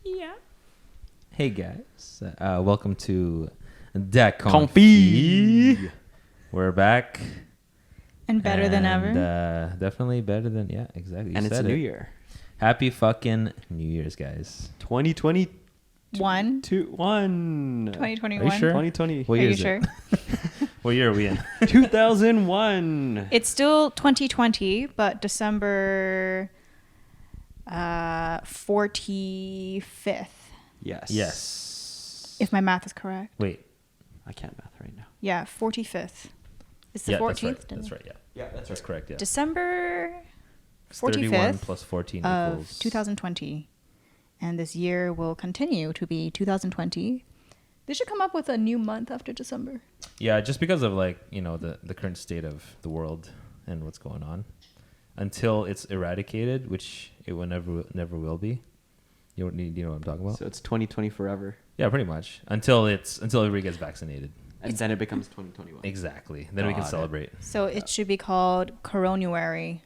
Yeah. Hey guys, welcome to DacK ConFit. We're back. And better than ever. Definitely better than, yeah, exactly. And it's a new year. Happy fucking New Year's, guys. 2021. 2021. Are you sure? 2020. What Are year you is sure? it? What year are we in? 2001. It's still 2020, but December 45th, Yes. if my math is correct. Wait. I can't math right now. Yeah, 45th. It's the Yeah, 14th. that's right. Yeah. Yeah, That's correct, yeah. December 31 45th plus 14 of equals... 2020. And this year will continue to be 2020. They should come up with a new month after December. Yeah, just because of the current state of the world and what's going on. Until it's eradicated, which it will never will be. You know what I'm talking about? So it's 2020 forever. Yeah, pretty much. Until everybody gets vaccinated. And then it becomes 2021. Exactly. Then we can Got it. celebrate. So it should be called Coronuary.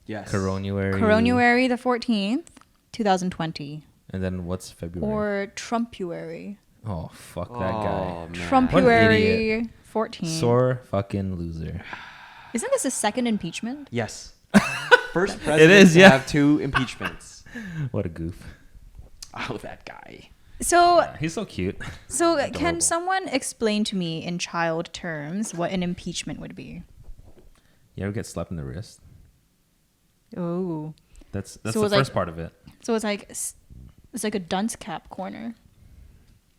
Yes. Coronuary the 14th, 2020. And then what's February? Or Trumpuary. Oh, fuck that guy. Man. Trumpuary 14. Sore fucking loser. Isn't this a second impeachment? Yes. First president is, to yeah. have 2 impeachments. What a goof. Oh, that guy. So, Yeah, he's so cute. so can Adorable. someone explain to me in child terms what an impeachment would be? You ever get slapped in the wrist? Oh. That's So the it's first like- part of it. So it's like a dunce cap corner.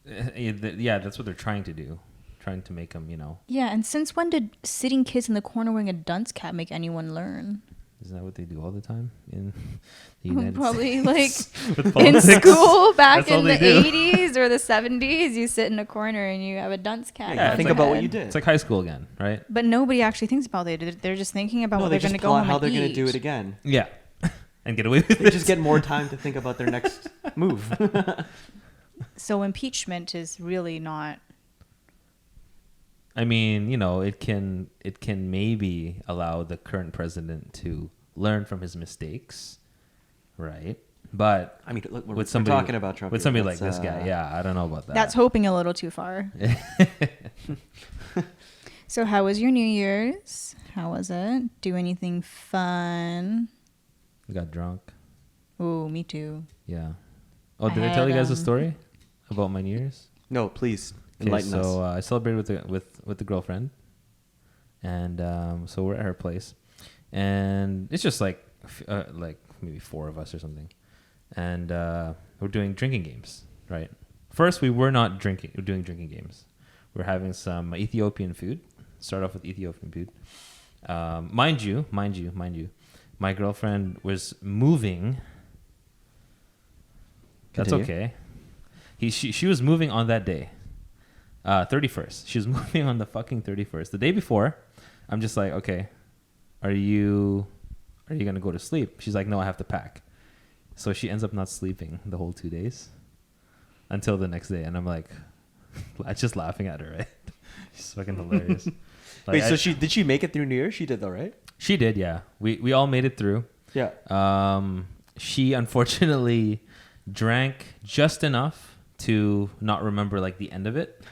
Yeah, that's what they're trying to do. Trying to make them, Yeah, and since when did sitting kids in the corner wearing a dunce cap make anyone learn? Isn't that what they do all the time in the United Probably States? like With in politics? school back That's all in the they do. 80s or the 70s, you sit in a corner and you have a dunce cap. Yeah, on think your about what head. you did. It's like high school again, right? But nobody actually thinks about it. They're just thinking about No, what they they're going just to go plot home how and they're going to eat. do it again. Yeah. And get away with They it. just get more time to think about their next move. So impeachment is really not. I mean, it can maybe allow the current president to learn from his mistakes, right? But I mean, look, we're with somebody talking about Trump. with here. somebody like That's, this guy, yeah, I don't know about that. That's hoping a little too far. So how was your New Year's? How was it? Do anything fun? We got drunk. Oh, me too. Yeah. Oh, did I had, tell you guys a story about my New Year's? No, please Okay, enlighten us. so I celebrated with the girlfriend, and so we're at her place, and it's just like maybe 4 of us or something, and we're doing drinking games. Right. First, we were not drinking. We're doing drinking games. We're having some Ethiopian food. Start off with Ethiopian food. Mind you, my girlfriend was moving. That's Continue. okay. She was moving on that day, 31st. She was moving on the fucking 31st. The day before, I'm just like, okay, are you gonna go to sleep? She's like, no, I have to pack. So she ends up not sleeping the whole 2 days until the next day, and I'm like, just laughing at her, right? She's fucking hilarious. Wait, so did she make it through New Year? She did though, right? She did, yeah. We all made it through. Yeah. She unfortunately drank just enough to not remember like the end of it,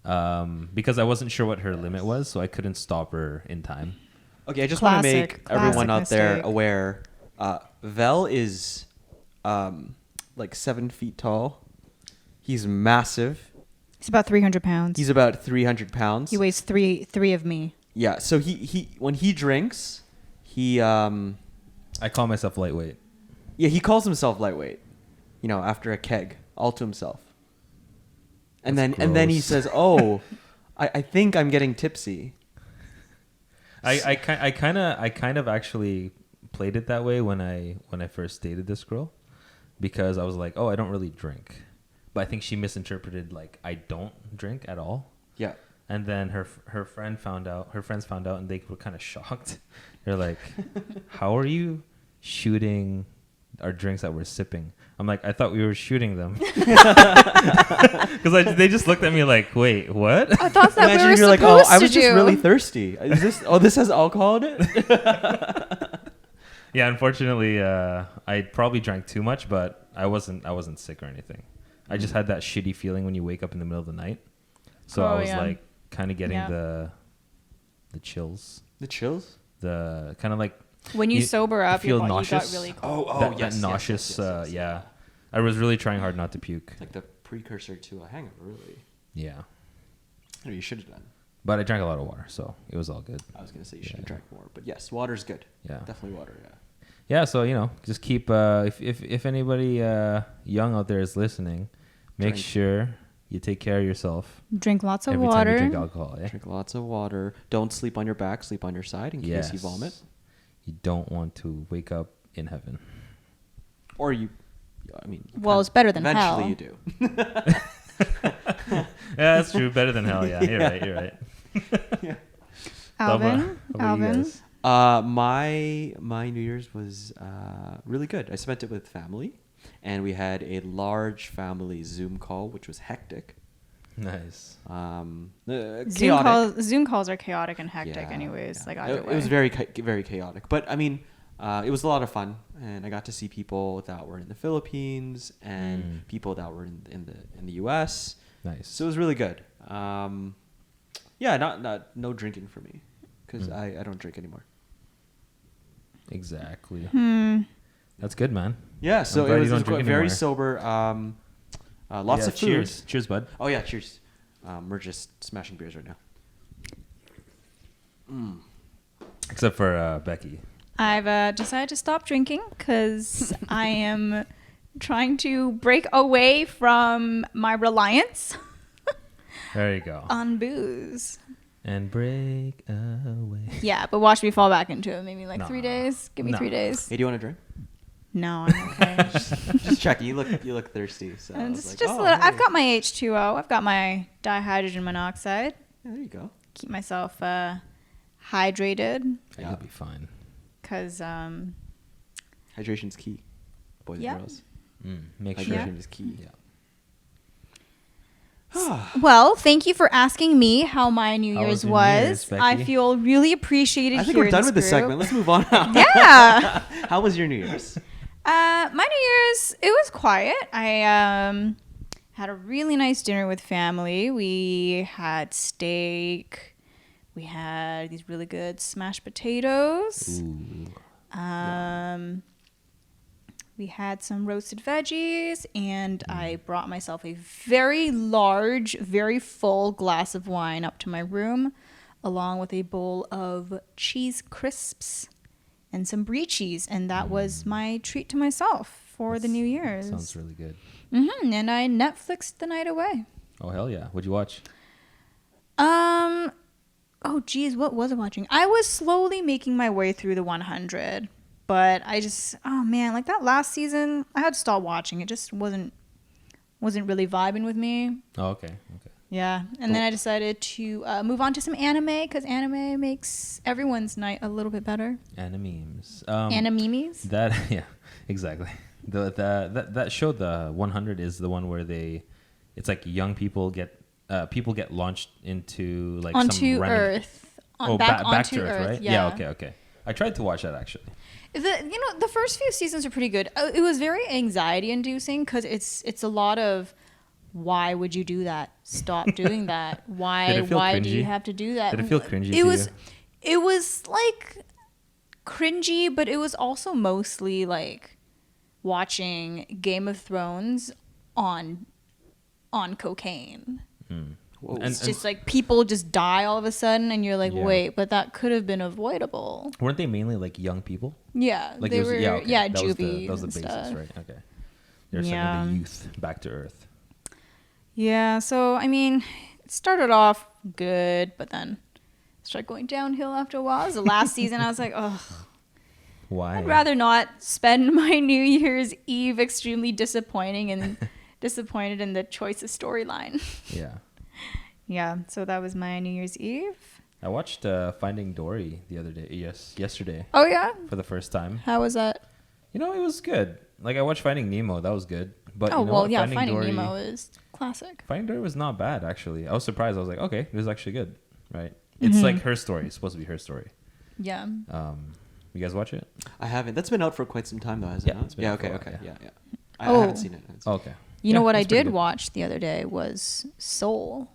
because I wasn't sure what her limit was, so I couldn't stop her in time. Okay, I just want to make everyone out there mistake. aware. Vel is like 7 feet tall. He's massive. He's about 300 pounds. He's about 300 pounds. He weighs three of me. Yeah, so he when he drinks, he I call myself lightweight. he calls himself lightweight. After a keg, all to himself. And That's then he gross. says, "Oh, I think I'm getting tipsy." I kind of actually played it that way when I first dated this girl, because I was like, oh, I don't really drink, but I think she misinterpreted like I don't drink at all. Yeah. And then her friends found out, and they were kind of shocked. They're like, how are you shooting our drinks that we're sipping? I'm like, I thought we were shooting them. Because they just looked at me like, wait, what? I thought that Imagine we were you're like, supposed oh, I was to just do. really thirsty. Is this? Oh, this has alcohol in it. Yeah, unfortunately, I probably drank too much, but I wasn't sick or anything. I just had that shitty feeling when you wake up in the middle of the night. So I was like kind of getting the chills. The chills? The kind of like when you sober up, feel you nauseous. got really cold. That nauseous. Yeah. I was really trying hard not to puke. It's like the precursor to a hangover, really. Yeah. Or you should have done. But I drank a lot of water, so it was all good. I was going to say you should have drank more. But yes, water's good. Yeah. Definitely water, yeah. Yeah, so, just keep, if anybody young out there is listening, make sure you take care of yourself. Drink lots of every water. Time you drink alcohol, yeah? Drink lots of water. Don't sleep on your back. Sleep on your side in case you vomit. You don't want to wake up in heaven. Or well, it's better than hell. Eventually you do. Yeah, that's true. Better than hell, yeah. You're right. Yeah. Alvin? My New Year's was really good. I spent it with family, and we had a large family Zoom call, which was hectic. Nice. Chaotic. Zoom calls are chaotic and hectic, anyways. Yeah. Like either way. It was very very chaotic, but it was a lot of fun, and I got to see people that were in the Philippines and people that were in the U.S. Nice. So it was really good. No drinking for me, because I don't drink anymore. Exactly. That's good, man. Yeah, so it was very sober. Lots of food. Cheers, bud. Oh yeah, cheers. We're just smashing beers right now. Except for Becky. I've decided to stop drinking because I am trying to break away from my reliance. There you go. On booze. And break away. Yeah, but watch me fall back into it. Maybe 3 days. Give me 3 days. Hey, do you want a drink? No, I'm okay. Just checking. You look thirsty. So just a little. I've got my H2O. I've got my dihydrogen monoxide. Yeah, there you go. Keep myself hydrated. You'll be fine. Because hydration's key, boys and girls. Make sure hydration is key. Yeah. Well, thank you for asking me how my New Year's was. I feel really appreciated. I think here we're done with this segment. Let's move on now. Yeah. How was your New Year's? My New Year's, it was quiet. I had a really nice dinner with family. We had steak. We had these really good smashed potatoes. Ooh. We had some roasted veggies, and I brought myself a very large, very full glass of wine up to my room, along with a bowl of cheese crisps and some brie cheese, and that was my treat to myself for the New Year's. Sounds really good. And I Netflixed the night away. Oh, hell yeah. What'd you watch? Oh, geez, what was I watching? I was slowly making my way through the 100. But like that last season, I had to stop watching. It just wasn't really vibing with me. Oh, okay. Yeah, and then I decided to move on to some anime because anime makes everyone's night a little bit better. Animemes. Animemes? That yeah, exactly. That show, the 100, is the one where it's like young people get launched into like onto some Earth. Back to Earth, right? Yeah. Okay. I tried to watch that actually. The first few seasons are pretty good. It was very anxiety inducing because it's a lot of why would you do that? Stop doing that. Why do you have to do that? Did it feel cringy to you? you? It was like cringy, but it was also mostly like watching Game of Thrones on cocaine. It's just like people just die all of a sudden, and you're like, wait, but that could have been avoidable. Weren't they mainly like young people? Yeah, like they were. Yeah, that juvie. Was the basis, stuff. right? Okay, they're sending the youth back to Earth. Yeah, so I mean, it started off good, but then it started going downhill after a while. It was the last season. I was like, ugh. Why? I'd rather not spend my New Year's Eve extremely disappointed in the choice of storyline. Yeah. Yeah, so that was my New Year's Eve. I watched Finding Dory the other day. Yesterday. Oh yeah. For the first time. How was that? It was good. Like I watched Finding Nemo. That was good. But Finding Nemo is classic. Finding Dory was not bad actually. I was surprised. I was like, okay, this is actually good, right? It's like her story. It's supposed to be her story. Yeah. You guys watch it? I haven't. That's been out for quite some time though, hasn't it? It's been out for a while, Yeah. I Oh. haven't seen it. Okay. You know what I that's pretty did good. watch the other day was Soul.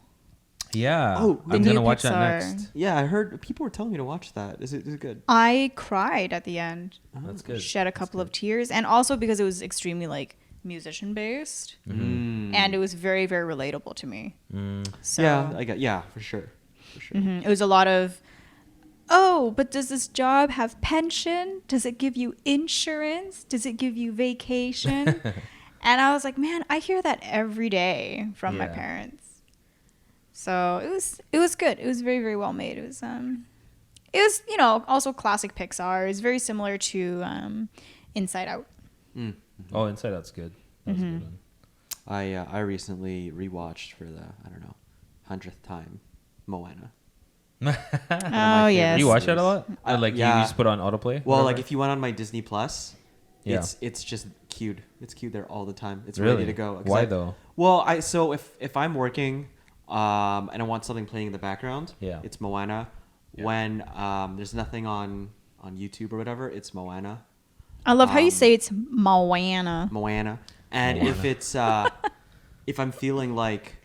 Yeah. Oh, I'm the gonna new watch that Pixar. next. Yeah, I heard people were telling me to watch that. Is it good? I cried at the end. That's good. Shed a couple of tears, and also because it was extremely like musician based, and it was very very relatable to me. So Yeah, for sure. it was a lot of, oh, but does this job have pension? Does it give you insurance? Does it give you vacation? And I was like, man, I hear that every day from my Yeah. parents. So it was good. It was very very well made. It was you know, also classic Pixar. It's very similar to Inside Out. Oh, Inside Out's good. That's a good one. I recently rewatched for the 100th time Moana. Oh yes. You watch that a lot? Or, like yeah. you just put on autoplay? Well, Whatever? like if you went on my Disney Plus, Yeah. it's just queued. It's queued there all the time. It's Really? ready to go. 'Cause Why though? Well, so if I'm working and I want something playing in the background, Yeah. it's Moana. Yeah. When there's nothing on YouTube or whatever, it's Moana. I love how you say it's Moana. Moana. And Moana. if it's if I'm feeling like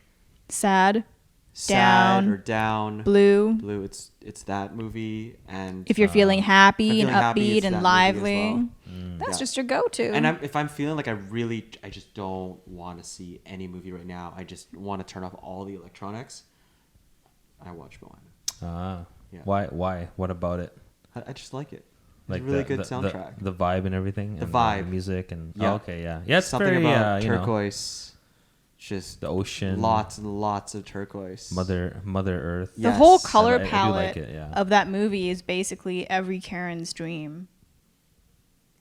Sad, sad Down. or down, blue. it's that movie. And If you're feeling happy if I'm and feeling happy, upbeat it's and that movie as lively, well. that's Yeah. just your go-to. And if I'm feeling like I just don't want to see any movie right now. I just want to turn off all the electronics. I watch Moana. Ah. Yeah. Why? What about it? I just like it. It's Like a really the, good the, soundtrack. The vibe and everything. The and vibe. The music and Yeah. oh, okay, yeah. Yeah, it's Something very about you know, turquoise. Just the ocean. lots and lots of turquoise. Mother Earth. the Yes. whole color I do like palette it, yeah. of that movie is basically every Karen's dream.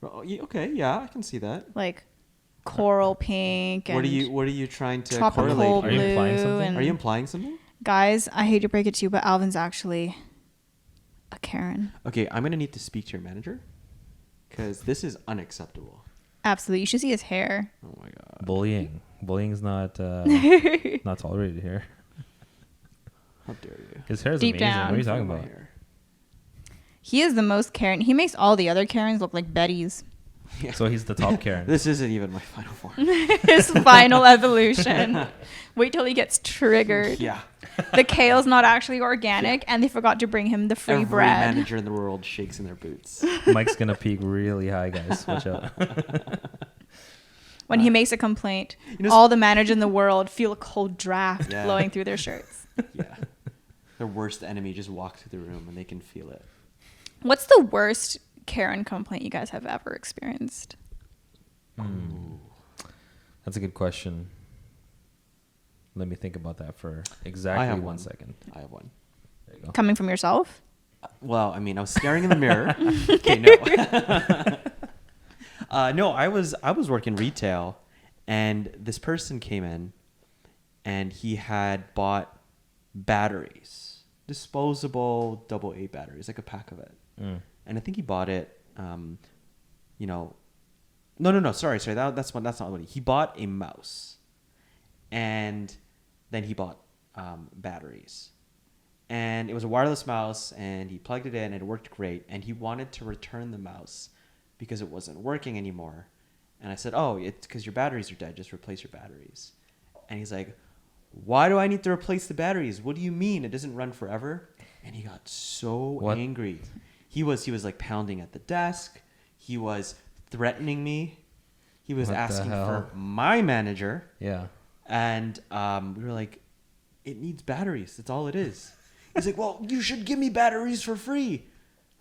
Oh, okay, yeah, I can see that. Like coral pink and What are you trying to tropical correlate? Are you blue. implying something? And Are you implying something? guys, I hate to break it to you, but Alvin's actually a Karen. Okay, I'm gonna need to speak to your manager because this is unacceptable. Absolutely. You should see his hair. Oh my god. Bullying. Bullying's not not tolerated here. How dare you? His hair is Deep amazing. down. What are you talking My about? hair. He is the most Karen. He makes all the other Karens look like Betty's. Yeah. So he's the top Karen. This isn't even my final form. His final evolution. Wait till he gets triggered. Yeah. The kale's not actually organic, and they forgot to bring him the free Every bread. manager in the world shakes in their boots. Mike's gonna peak really high, guys. Watch out. When he makes a complaint, You know, all the managers in the world feel a cold draft Yeah. blowing through their shirts. Yeah. Their worst enemy just walks through the room and they can feel it. What's the worst Karen complaint you guys have ever experienced? That's a good question. Let me think about that for I exactly have 1 one. second. I have one. There you go. Coming from yourself? Well, I mean, I was staring in the mirror. Okay, no. No, I was working retail, and this person came in, and he had bought batteries, disposable AA batteries, like a pack of it. Mm. And I think he bought it, No, sorry, that's not what he bought a mouse, and then he bought batteries. And it was a wireless mouse, and he plugged it in, and it worked great. And he wanted to return the mouse because it wasn't working anymore. And I said, oh, it's because your batteries are dead. Just replace your batteries. And he's like, why do I need to replace the batteries? What do you mean? It doesn't run forever? And he got so angry. He was like pounding at the desk. He was threatening me. He was asking for my manager. Yeah. And we were like, it needs batteries. That's all it is. He's like, well, you should give me batteries for free.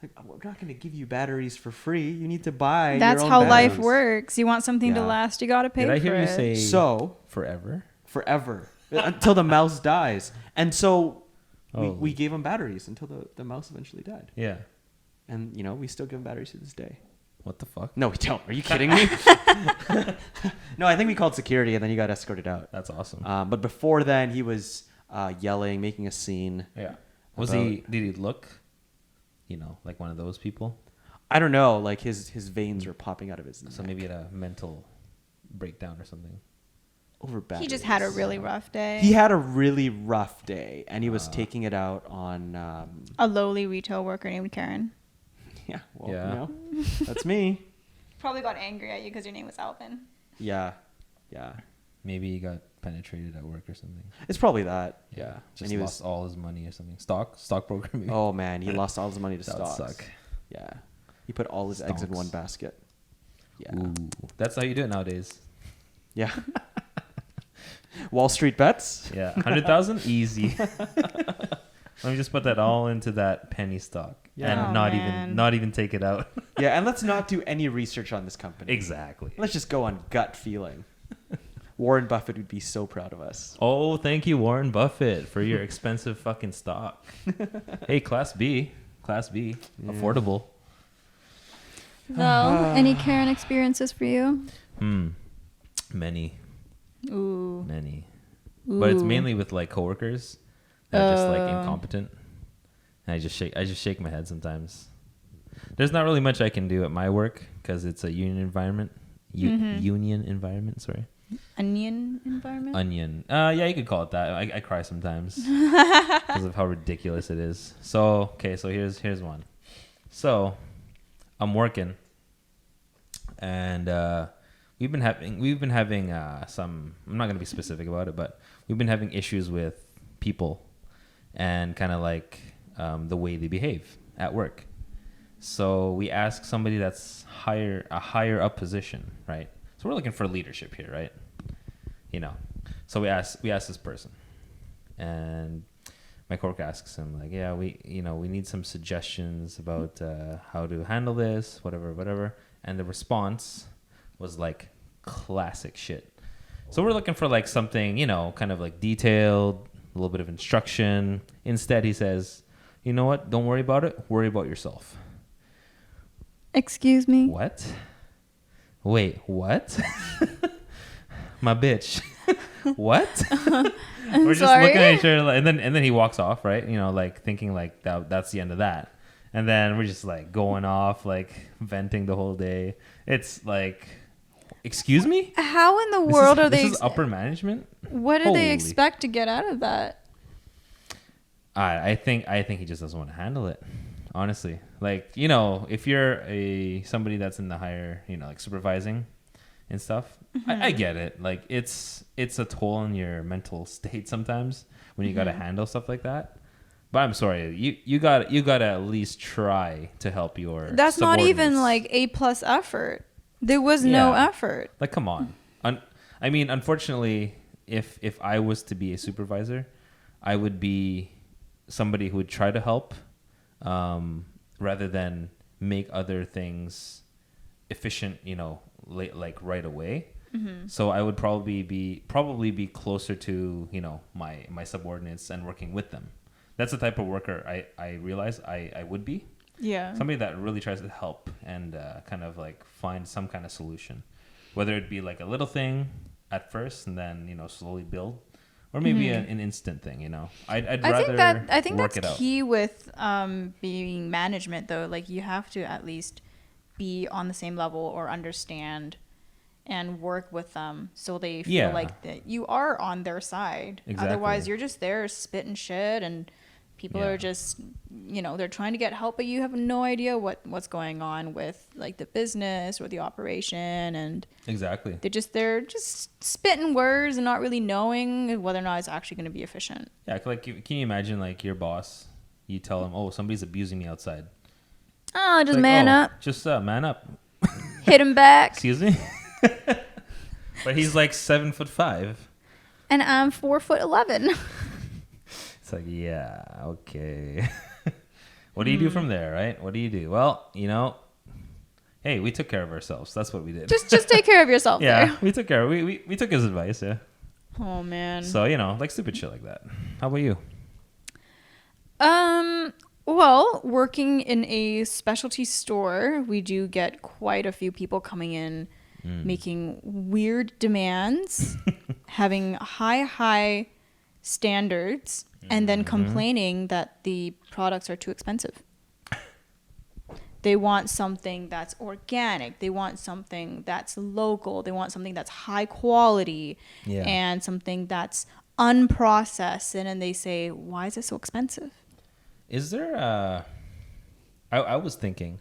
Like, we're not going to give you batteries for free. You need to buy That's your own how batteries. life works. You want something to Yeah. last, you got to pay Did for I hear it. you say So, forever? forever. Until the mouse dies. And so Oh. we gave him batteries until the mouse eventually died. Yeah. And, we still give him batteries to this day. What the fuck? No, we don't. Are you kidding me? No, I think we called security and then he got escorted out. That's awesome. But before then, he was yelling, making a scene. Yeah. Did he look, like one of those people? I don't know. Like his veins were popping out of his neck. So maybe he had a mental breakdown or something. Over batteries. He just had a really rough day. He had a really rough day, and he was taking it out on. A lowly retail worker named Karen. Yeah. Well, Yeah. that's me. Probably got angry at you because your name was Alvin. Yeah. Yeah. Maybe he got penetrated at work or something. It's probably that. Yeah. Just And he lost all his money or something. Stockbroker maybe. Oh man, he lost all his money to That would stocks. suck. Yeah. He put all his eggs in Stonks. one basket. Yeah. Ooh, that's how you do it nowadays. Yeah. Wall Street bets? Yeah, 100,000 easy. Let me just put that all into that penny stock Yeah. and Oh, not man. even take it out. Yeah, and let's not do any research on this company. Exactly. Let's just go on gut feeling. Warren Buffett would be so proud of us. Oh, thank you, Warren Buffett, for your expensive fucking stock. Hey, Class B, affordable. Well, any Karen experiences for you? Many, Ooh. but it's Ooh. mainly with like coworkers that are just like Oh. incompetent. And I just shake my head sometimes. There's not really much I can do at my work because it's a union environment. Union environment, sorry. Onion environment? Onion. Yeah, you could call it that. I cry sometimes because of how ridiculous it is. So, okay, so here's one. So, I'm working, and we've been having some. I'm not gonna be specific about it, but we've been having issues with people, and kind of like the way they behave at work. So we ask somebody that's a higher up position, right? So we're looking for leadership here, right? You know, so we ask this person, and my coworker asks him like, yeah, we need some suggestions about how to handle this, whatever. And the response was like classic shit. So we're looking for like something, kind of like detailed, a little bit of instruction. Instead, he says, you know what? Don't worry about it. Worry about yourself. Excuse me? What? Wait, what? My bitch. What? We're just sorry? looking at each other, and then he walks off, right? Like thinking like that's the end of that. And then we're just like going off, like venting the whole day. It's like, excuse me? How in the world are they? This is upper management? What do Holy. they expect to get out of that? I think he just doesn't want to handle it. Honestly, like, if you're somebody that's in the higher, like supervising and stuff, I get it. Like it's a toll on your mental state sometimes when you got to handle stuff like that. But I'm sorry, you got to at least try to help your. That's not even subordinates. like A+ effort. There was no Yeah. effort. Like, come on. I mean, unfortunately, if I was to be a supervisor, I would be somebody who would try to help, rather than make other things efficient, like right away. So I would probably be closer to, my subordinates and working with them. That's the type of worker I realize I would be. Yeah. Somebody that really tries to help and kind of like find some kind of solution, whether it be like a little thing at first and then slowly build, or maybe an instant thing. I'd rather I think work that's it out. key with being management though. Like you have to at least be on the same level or understand and work with them so they feel Yeah. like that you are on their side. Exactly. Otherwise, you're just there spitting shit and people Yeah. are just, they're trying to get help, but you have no idea what's going on with like the business or the operation, and Exactly. they're just spitting words and not really knowing whether or not it's actually going to be efficient. Yeah. Like, can you imagine like your boss? You tell him, "Oh, somebody's abusing me outside." Oh, just Like, man up, Just man up. hit him back, Excuse me. But he's like 7'5". and I'm 4'11". It's like, yeah, okay. What do you do from there, right? What do you do? Well, hey, we took care of ourselves. That's what we did. just take care of yourself. Yeah, There. we took care. We took his advice. Yeah. Oh man. So like stupid shit like that. How about you? Well, working in a specialty store, we do get quite a few people coming in making weird demands, having high standards, and then complaining that the products are too expensive. They want something that's organic. They want something that's local. They want something that's high quality, Yeah. and something that's unprocessed. And then they say, why is it so expensive? Is there I was thinking,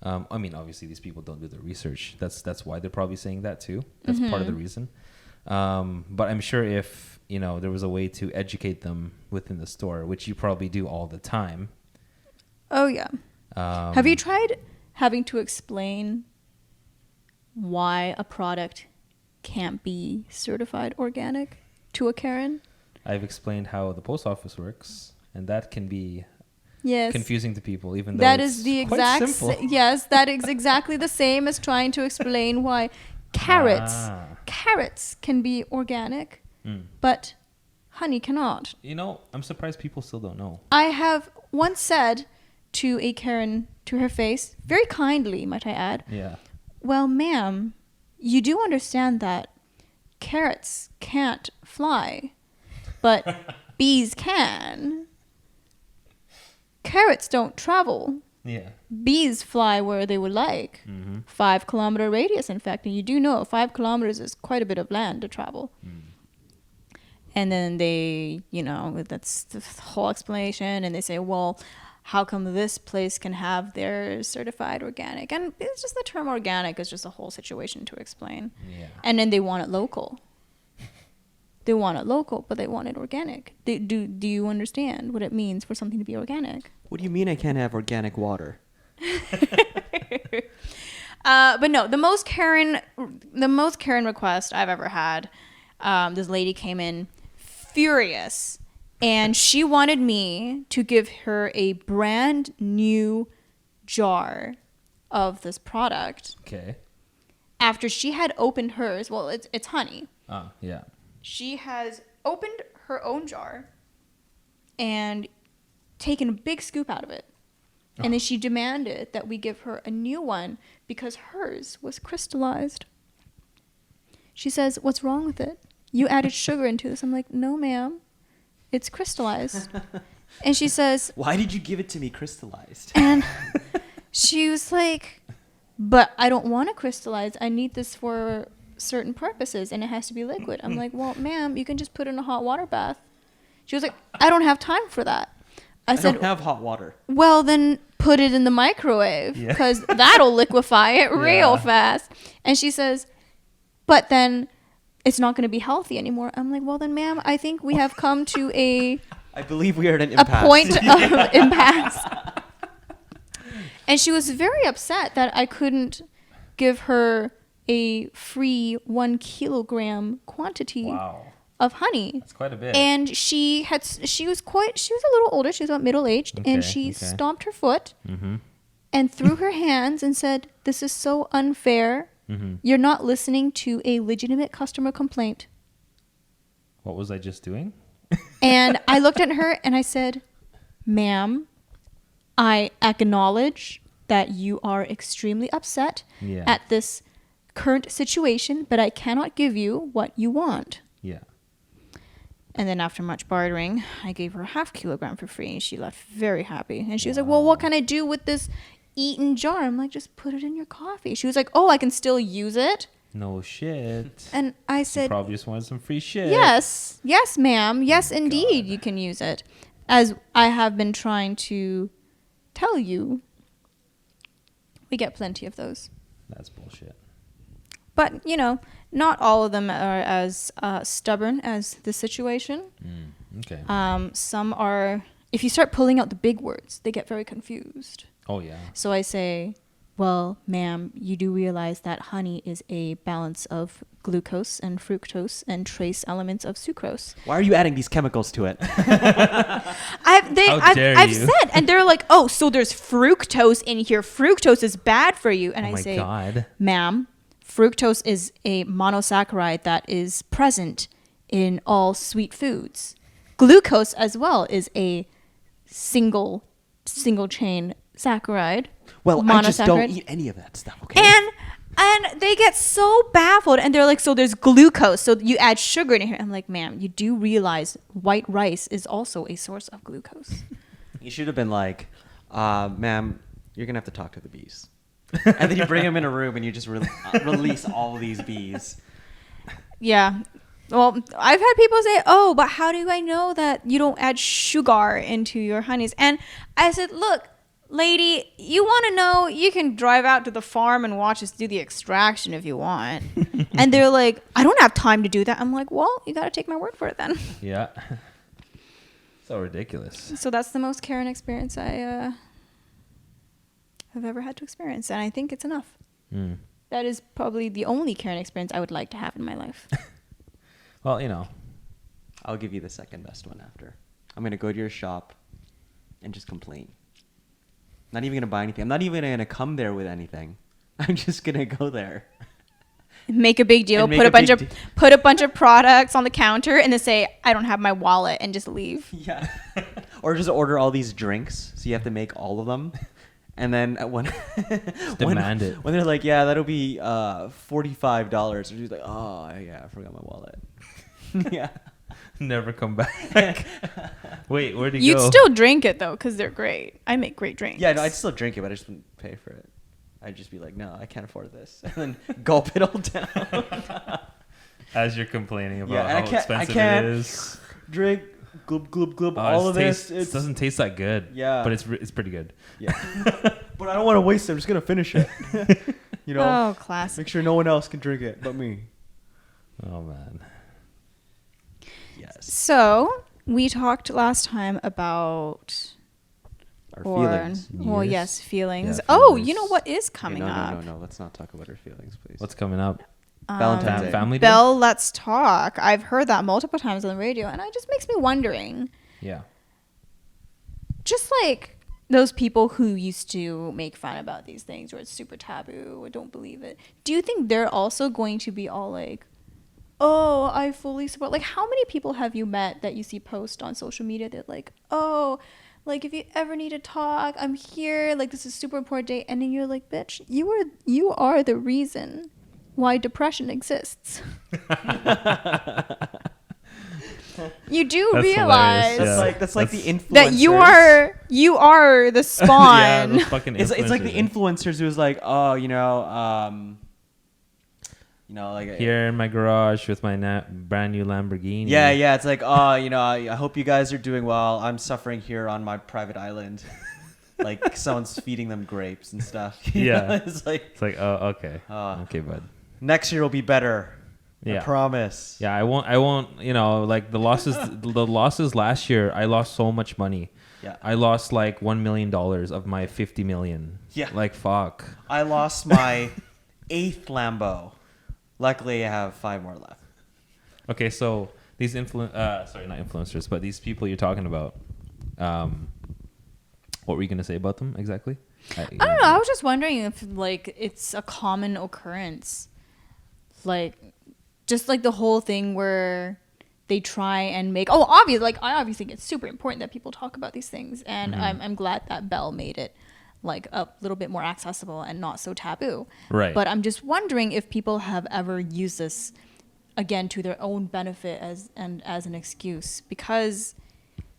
I mean, obviously, these people don't do the research. That's why they're probably saying that too. That's part of the reason. But I'm sure if there was a way to educate them within the store, which you probably do all the time. Oh yeah. Have you tried having to explain why a product can't be certified organic to a Karen? I've explained how the post office works, and that can be confusing to people, even though that it's is the quite exact simple. yes, that is exactly the same as trying to explain why carrots can be organic, but honey cannot. I'm surprised people still don't know. I have once said to a Karen to her face, very kindly, might I add, Yeah. well, ma'am, you do understand that carrots can't fly, but bees can. Carrots don't travel. Yeah. Bees fly where they would like. 5 kilometer radius, in fact. And you do know 5 kilometers is quite a bit of land to travel. And then they, that's the whole explanation. And they say, well, how come this place can have their certified organic? And it's just the term organic is just a whole situation to explain. Yeah. And then they want it local. They want it local, but they want it organic. Do you understand what it means for something to be organic? What do you mean I can't have organic water? But no, the most Karen request I've ever had, this lady came in furious, and she wanted me to give her a brand new jar of this product. Okay. After she had opened hers, well, it's honey. Yeah. She has opened her own jar and taken a big scoop out of it. And then she demanded that we give her a new one because hers was crystallized. She says, what's wrong with it? You added sugar into this. I'm like, no, ma'am. It's crystallized. And she says... Why did you give it to me crystallized? And she was like, but I don't want it crystallized. I need this for certain purposes, and it has to be liquid. I'm like, well, ma'am, you can just put it in a hot water bath. She was like, I don't have time for that. I said, don't have hot water. Well, then put it in the microwave because that'll liquefy it real fast. And she says, but then it's not going to be healthy anymore. I'm like, well, then, ma'am, I think we have come to I believe we are at an impasse. A point of impasse. And she was very upset that I couldn't give her a free 1 kilogram quantity of honey. That's quite a bit. And she was a little older. She was about middle-aged. And she stomped her foot and threw her hands and said, this is so unfair. You're not listening to a legitimate customer complaint. What was I just doing? And I looked at her and I said, ma'am, I acknowledge that you are extremely upset at this current situation, but I cannot give you what you want. Yeah. And then after much bartering, I gave her a 0.5 kilogram for free, and she left very happy. And she was like, well, what can I do with this eaten jar? I'm like, just put it in your coffee. She was like, oh, I can still use it? No shit. And I said, you probably just wanted some free shit. Yes, ma'am. Yes, indeed, you can use it. As I have been trying to tell you, we get plenty of those. That's bullshit. But, not all of them are as stubborn as the situation. Okay. Some are, if you start pulling out the big words, they get very confused. Oh, yeah. So I say, well, ma'am, you do realize that honey is a balance of glucose and fructose and trace elements of sucrose. Why are you adding these chemicals to it? I've said, and they're like, oh, so there's fructose in here. Fructose is bad for you. And I say, God. Ma'am, fructose is a monosaccharide that is present in all sweet foods. Glucose as well is a single chain saccharide. Well, I just don't eat any of that stuff, okay? And they get so baffled, and they're like, so there's glucose, so you add sugar in here. I'm like, ma'am, you do realize white rice is also a source of glucose. You should have been like, ma'am, you're going to have to talk to the bees. And then you bring them in a room and you just release all of these bees. Yeah. Well, I've had people say, oh, but how do I know that you don't add sugar into your honeys? And I said, look, lady, you want to know, you can drive out to the farm and watch us do the extraction if you want. And they're like, I don't have time to do that. I'm like, well, you got to take my word for it then. Yeah. So ridiculous. So that's the most Karen experience I have ever had to experience. And I think it's enough. Mm. That is probably the only Karen experience I would like to have in my life. Well, you know. I'll give you the second best one after. I'm going to go to your shop and just complain. Not even going to buy anything. I'm not even going to come there with anything. I'm just going to go there. Make a big deal. And make Put a a bunch big of put a bunch of products on the counter and then say, I don't have my wallet, and just leave. Yeah. Or just order all these drinks. So you have to make all of them. And then when Demand it. When they're like, yeah, that'll be $45. And she's like, oh, yeah, I forgot my wallet. Yeah. Never come back. Wait, where'd he You'd go? still drink it, though, because they're great. I make great drinks. Yeah, no, I'd still drink it, but I just wouldn't pay for it. I'd just be like, no, I can't afford this. And then gulp it all down. As you're complaining about Yeah, and how expensive it is. Drink, glub, glub, glub, Oh, all of this this. it doesn't taste that good. Yeah. But it's pretty good. Yeah. But I don't want to waste it. I'm just going to finish it. You know? Oh, classic. Make sure no one else can drink it but me. Oh, man. Yes. So, we talked last time about... Our feelings. Well, Years? yes, feelings. Yeah, Oh, feelings. you know what is Okay, coming no, up? No. Let's not talk about our feelings, please. What's coming up? Valentine's Day. Family Day? Belle, Let's Talk. I've heard that multiple times on the radio, and it just makes me wondering, Yeah. just like those people who used to make fun about these things, or it's super taboo, or don't believe it, do you think they're also going to be all like, oh, I fully support? Like, how many people have you met that you see post on social media that like, oh, like, if you ever need to talk, I'm here. Like, this is a super important day. And then you're like, bitch, you are the reason why depression exists. You do That's hilarious, realize yeah. That's like the influencers. that you are the Yeah, spawn. those fucking It's like the influencers. influencers who's like, oh, like Here in my garage with my brand new Lamborghini. Yeah. It's like, oh, I hope you guys are doing well. I'm suffering here on my private island. Like someone's feeding them grapes and stuff. You Yeah. know? It's like Oh, okay. Ah. Okay, bud. next year will be better. I Yeah. promise. Yeah, I won't, like the losses last year, I lost so much money. Yeah. I lost like $1 million of my 50 million. Yeah. Like, fuck. I lost my 8th Lambo. Luckily, I have 5 more left. Okay, so these not influencers, but these people you're talking about, what were you going to say about them exactly? I don't know. I was just wondering if like it's a common occurrence, like just like the whole thing where they try and make. Oh, obviously, like I obviously think it's super important that people talk about these things, and I'm glad that Belle made it like a little bit more accessible and not so taboo. Right. But I'm just wondering if people have ever used this again to their own benefit as an excuse, because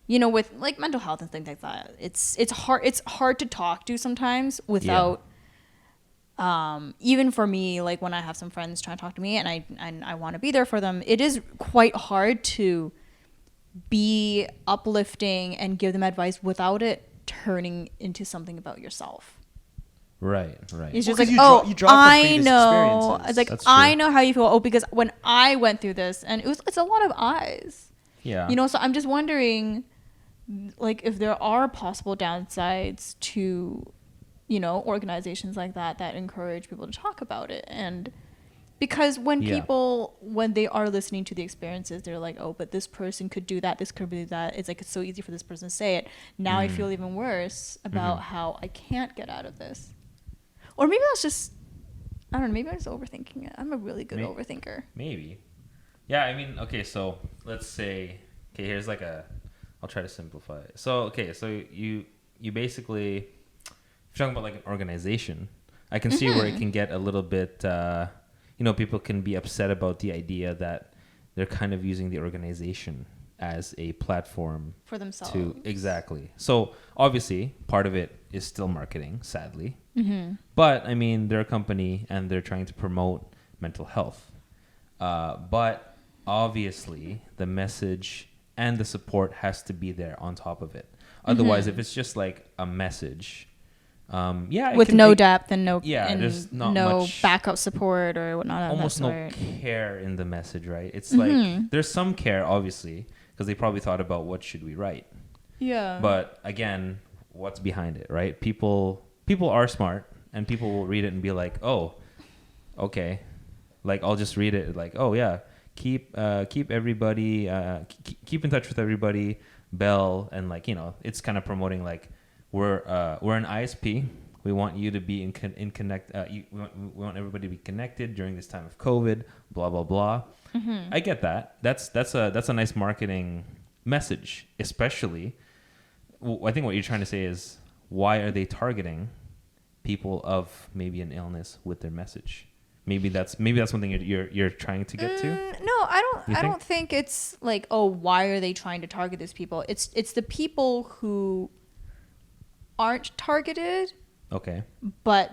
with like mental health and things like that, it's hard to talk to sometimes without even for me, like when I have some friends trying to talk to me and I want to be there for them, it is quite hard to be uplifting and give them advice without it turning into something about yourself. Right. It's just Well, 'cause like, you draw from I previous know. experiences. It's like, That's true. I know how you feel. Oh, because when I went through this, and it's a lot of eyes. Yeah. So I'm just wondering, like, if there are possible downsides to, organizations like that encourage people to talk about it. And because when people, when they are listening to the experiences, they're like, oh, but this person could do that. This could do that. It's like, it's so easy for this person to say it. Now I feel even worse about how I can't get out of this. Or maybe that's just, I don't know, maybe I'm just overthinking it. I'm a really good overthinker. Maybe. Yeah, I mean, okay, so let's say, here's like I'll try to simplify it. So, so you basically, if you're talking about like an organization, I can see where it can get a little bit, people can be upset about the idea that they're kind of using the organization as a platform For themselves. Exactly. So obviously part of it is still marketing, sadly. But I mean, they're a company and they're trying to promote mental health. But obviously the message and the support has to be there on top of it. Otherwise, if it's just like a message, Yeah, it with can no be- depth and no there's not no much, backup support or whatnot. of almost that no sort. care in the message, right? It's Mm-hmm. like there's some care, obviously, because they probably thought about what should we write. Yeah. But again, what's behind it, right? People are smart, and people will read it and be like, oh, okay. Like, I'll just read it like, oh yeah, keep everybody, keep in touch with everybody, bell, and like, it's kind of promoting like we're an ISP. We want you to be in connect. We want everybody to be connected during this time of COVID. Blah blah blah. Mm-hmm. I get that. That's a nice marketing message, especially. I think what you're trying to say is, why are they targeting people of maybe an illness with their message? Maybe that's something you're trying to get to. No, I don't think it's like, oh, why are they trying to target these people? It's the people who aren't targeted, Okay. but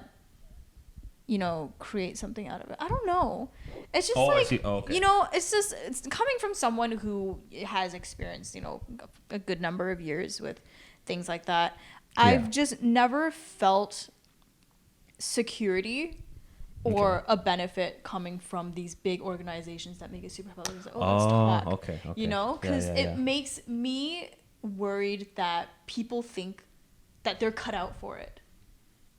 create something out of it. I don't know. It's just I like, see. Oh, okay. it's coming from someone who has experienced, a good number of years with things like that. Yeah. I've just never felt security or a benefit coming from these big organizations that make it super public. It's like, let's talk. Okay. Because Yeah. it makes me worried that people think that they're cut out for it.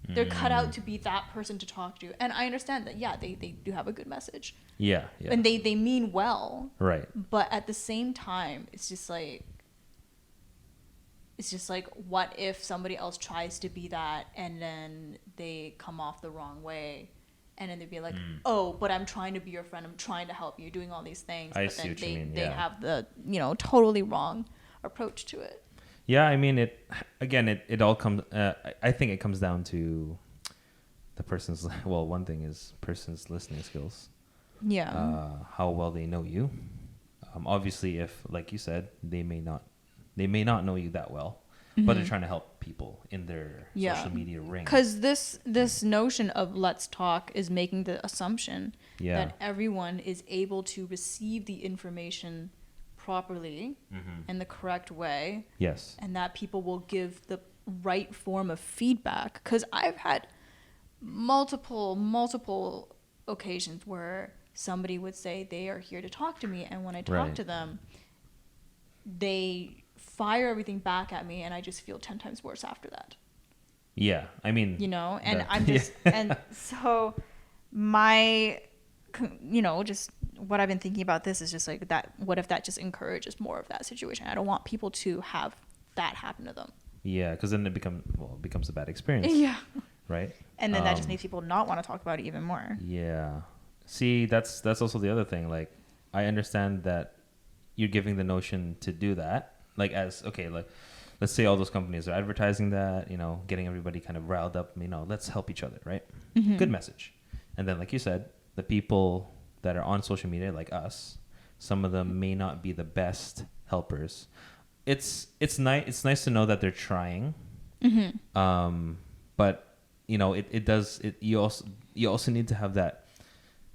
They're cut out to be that person to talk to. And I understand that, they do have a good message. Yeah. And they mean well. Right. But at the same time, it's just like, what if somebody else tries to be that and then they come off the wrong way? And then they'd be like, oh, but I'm trying to be your friend. I'm trying to help you, doing all these things. I But see then what you mean, they yeah. have the, totally wrong approach to it. Yeah, I mean, it all comes, I think it comes down to the person's, well, one thing is person's listening skills. Yeah. How well they know you. Obviously, if, like you said, they may not know you that well, but they're trying to help people in their social media ring. Because this notion of let's talk is making the assumption that everyone is able to receive the information properly in the correct way. Yes. And that people will give the right form of feedback. Because I've had multiple occasions where somebody would say they are here to talk to me, and when I talk to them, they fire everything back at me, and I just feel 10 times worse after that. Yeah, I mean, and I'm just and so my just what I've been thinking about this is just like that. What if that just encourages more of that situation? I don't want people to have that happen to them. Yeah, because then it becomes a bad experience. Yeah. Right. And then that just makes people not want to talk about it even more. Yeah. See, that's also the other thing. Like, I understand that you're giving the notion to do that. Like, let's say all those companies are advertising that, getting everybody kind of riled up, let's help each other, right? Mm-hmm. Good message. And then, like you said, the people that are on social media, like us, some of them may not be the best helpers. It's nice to know that they're trying. Mm-hmm. But you also need to have that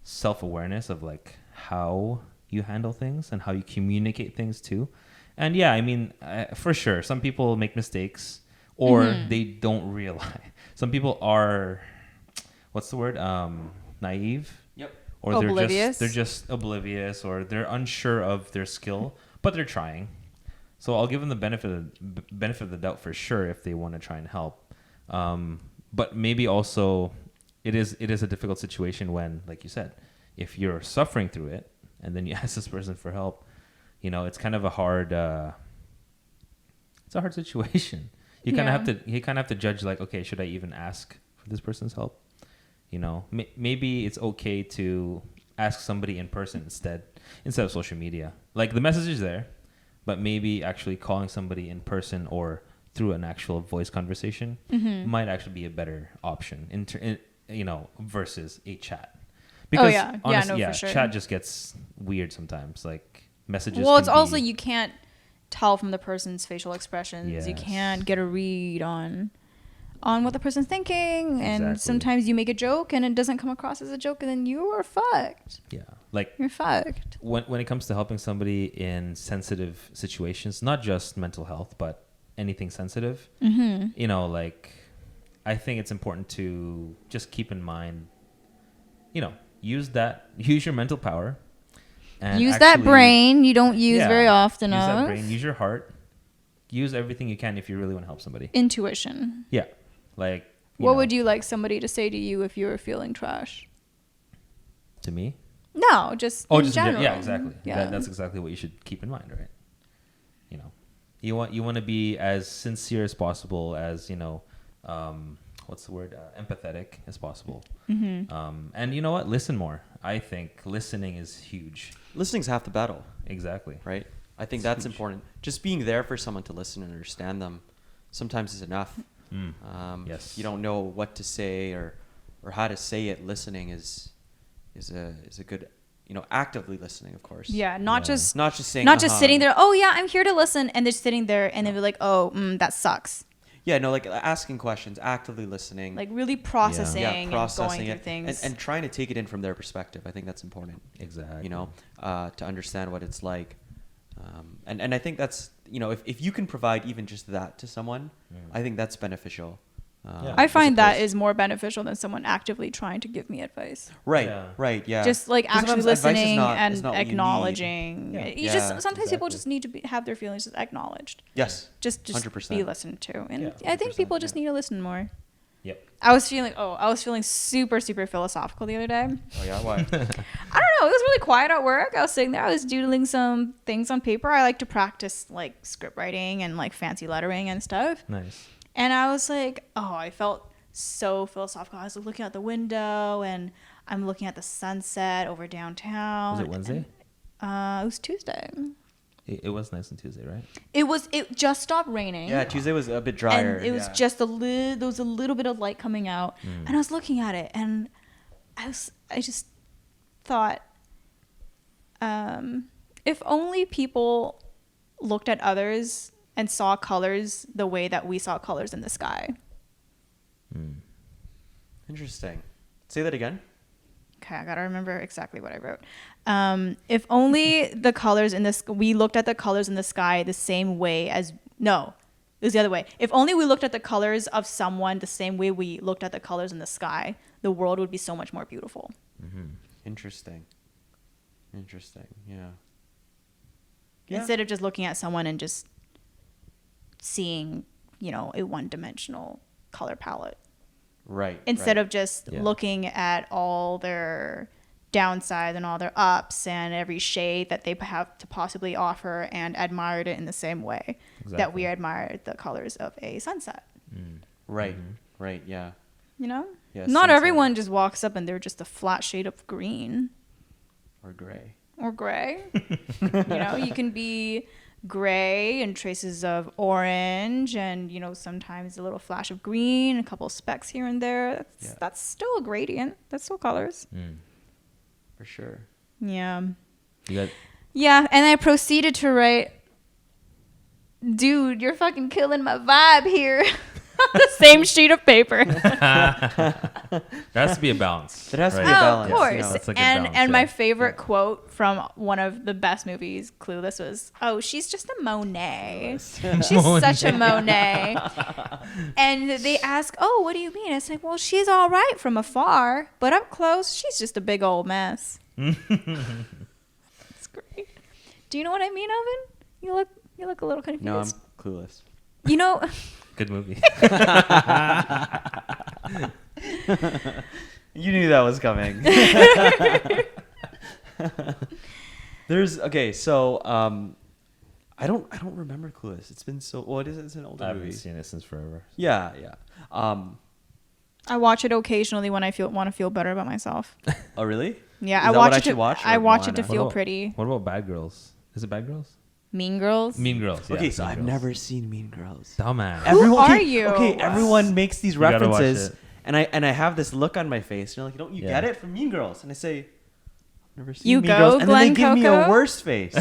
self-awareness of like how you handle things and how you communicate things too. And yeah, I mean, for sure, some people make mistakes or they don't realize. Some people are, what's the word? Naive. Yep. Or Oblivious. they're just oblivious, or they're unsure of their skill, but they're trying. So I'll give them the benefit of the doubt for sure if they want to try and help. But maybe also it is a difficult situation when, like you said, if you're suffering through it and then you ask this person for help, it's kind of a hard situation. You kind of have to judge, like, okay, should I even ask for this person's help? Maybe it's okay to ask somebody in person instead of social media. Like, the message is there, but maybe actually calling somebody in person or through an actual voice conversation might actually be a better option versus a chat. Because honestly, for sure. Chat just gets weird sometimes. Like, messages. Well, it's also you can't tell from the person's facial expressions. Yes. You can't get a read on what the person's thinking, and Exactly. sometimes you make a joke and it doesn't come across as a joke, and then you are fucked. Yeah, like You're fucked. when it comes to helping somebody in sensitive situations, not just mental health, but anything sensitive, like I think it's important to just keep in mind, use your mental power. And use that brain you don't use very often. Use that brain. Use your heart. Use everything you can if you really want to help somebody. Intuition. Yeah. Like, what would you like somebody to say to you if you were feeling trash? To me? No, just in general. Yeah, exactly. Yeah. That's exactly what you should keep in mind, right? You want to be as sincere as possible, as what's the word? Empathetic as possible. Mm-hmm. And you know what? Listen more. I think listening is huge. Listening's half the battle. Exactly. Right? I think that's important. Just being there for someone to listen and understand them sometimes is enough. Yes. If you don't know what to say or how to say it, listening is a good, actively listening, of course. Yeah, not just saying, sitting there. Oh yeah, I'm here to listen, and they're sitting there, and they're like, oh, that sucks. Yeah, no, like asking questions, actively listening, Like really processing, and going through it, things, and trying to take it in from their perspective. I think that's important. Exactly. To understand what it's like, and I think that's if you can provide even just that to someone, I think that's beneficial. I find that is more beneficial than someone actively trying to give me advice. Right. Yeah. Right. Yeah. Just like actually sometimes advice is listening not and what you need. acknowledging. Yeah. You just sometimes exactly. people just need to have their feelings just acknowledged. Yes. Just 100%. be listened to, and Yeah, I think 100%, people just need to listen more. Yep. I was feeling super philosophical the other day. Oh yeah. Why? I don't know. It was really quiet at work. I was sitting there. I was doodling some things on paper. I like to practice like script writing and like fancy lettering and stuff. Nice. And I was like, I felt so philosophical. I was looking out the window and I'm looking at the sunset over downtown. Was it Wednesday? It was Tuesday. It was nice on Tuesday, right? It just stopped raining. Yeah. Tuesday was a bit drier. And it was just there was a little bit of light coming out. And I was looking at it and I just thought, if only people looked at others and saw colors the way that we saw colors in the sky. Interesting. Say that again. Okay, I gotta remember exactly what I wrote. If only the colors in this, we looked at the colors in the sky the same way as, no, it was the other way. If only we looked at the colors of someone the same way we looked at the colors in the sky, the world would be so much more beautiful. Interesting. Yeah. Instead of just looking at someone and just seeing, a one-dimensional color palette. Right. Instead of just looking at all their downsides and all their ups and every shade that they have to possibly offer and admired it in the same way that we admired the colors of a sunset. Right. Right. Yeah. Yeah, Yeah, not sunset. everyone just walks up and they're just a flat shade of green Or gray. or gray. You can be gray and traces of orange and sometimes a little flash of green, a couple of specks here and there. That's still a gradient. That's still colors. For sure. Yeah. You Yeah, and I proceeded to write, dude, you're fucking killing my vibe here. On the same sheet of paper. there has to be a balance. There has to be Oh, a balance. of course. That's a good and balance, my yeah. favorite quote from one of the best movies, Clueless, was, she's just a Monet. She's such a Monet. And they ask, what do you mean? It's like, well, she's all right from afar, but up close, she's just a big old mess. It's great. Do you know what I mean, Owen? You look a little confused. No, I'm clueless. Good movie. You knew that was coming. So I don't remember Clueless. It's been so. What is it? It's an older I haven't movie. seen it since forever. Yeah. I watch it occasionally when I want to feel better about myself. Oh really? Yeah, Is I that watch what I it. should watch, or I watch it Moana? to feel pretty. What about Bad Girls? Is it Bad Girls? Mean Girls. Mean Girls. Yeah, Okay, so Mean I've Girls. never seen Mean Girls. Dumbass. Who are you? Okay, everyone makes these gotta watch references, it. and I have this look on my face. You're like, don't you Yeah. get it from Mean Girls? And I say, I've never seen You Mean go, Girls, and then they Glenn give me a Coco? worse face.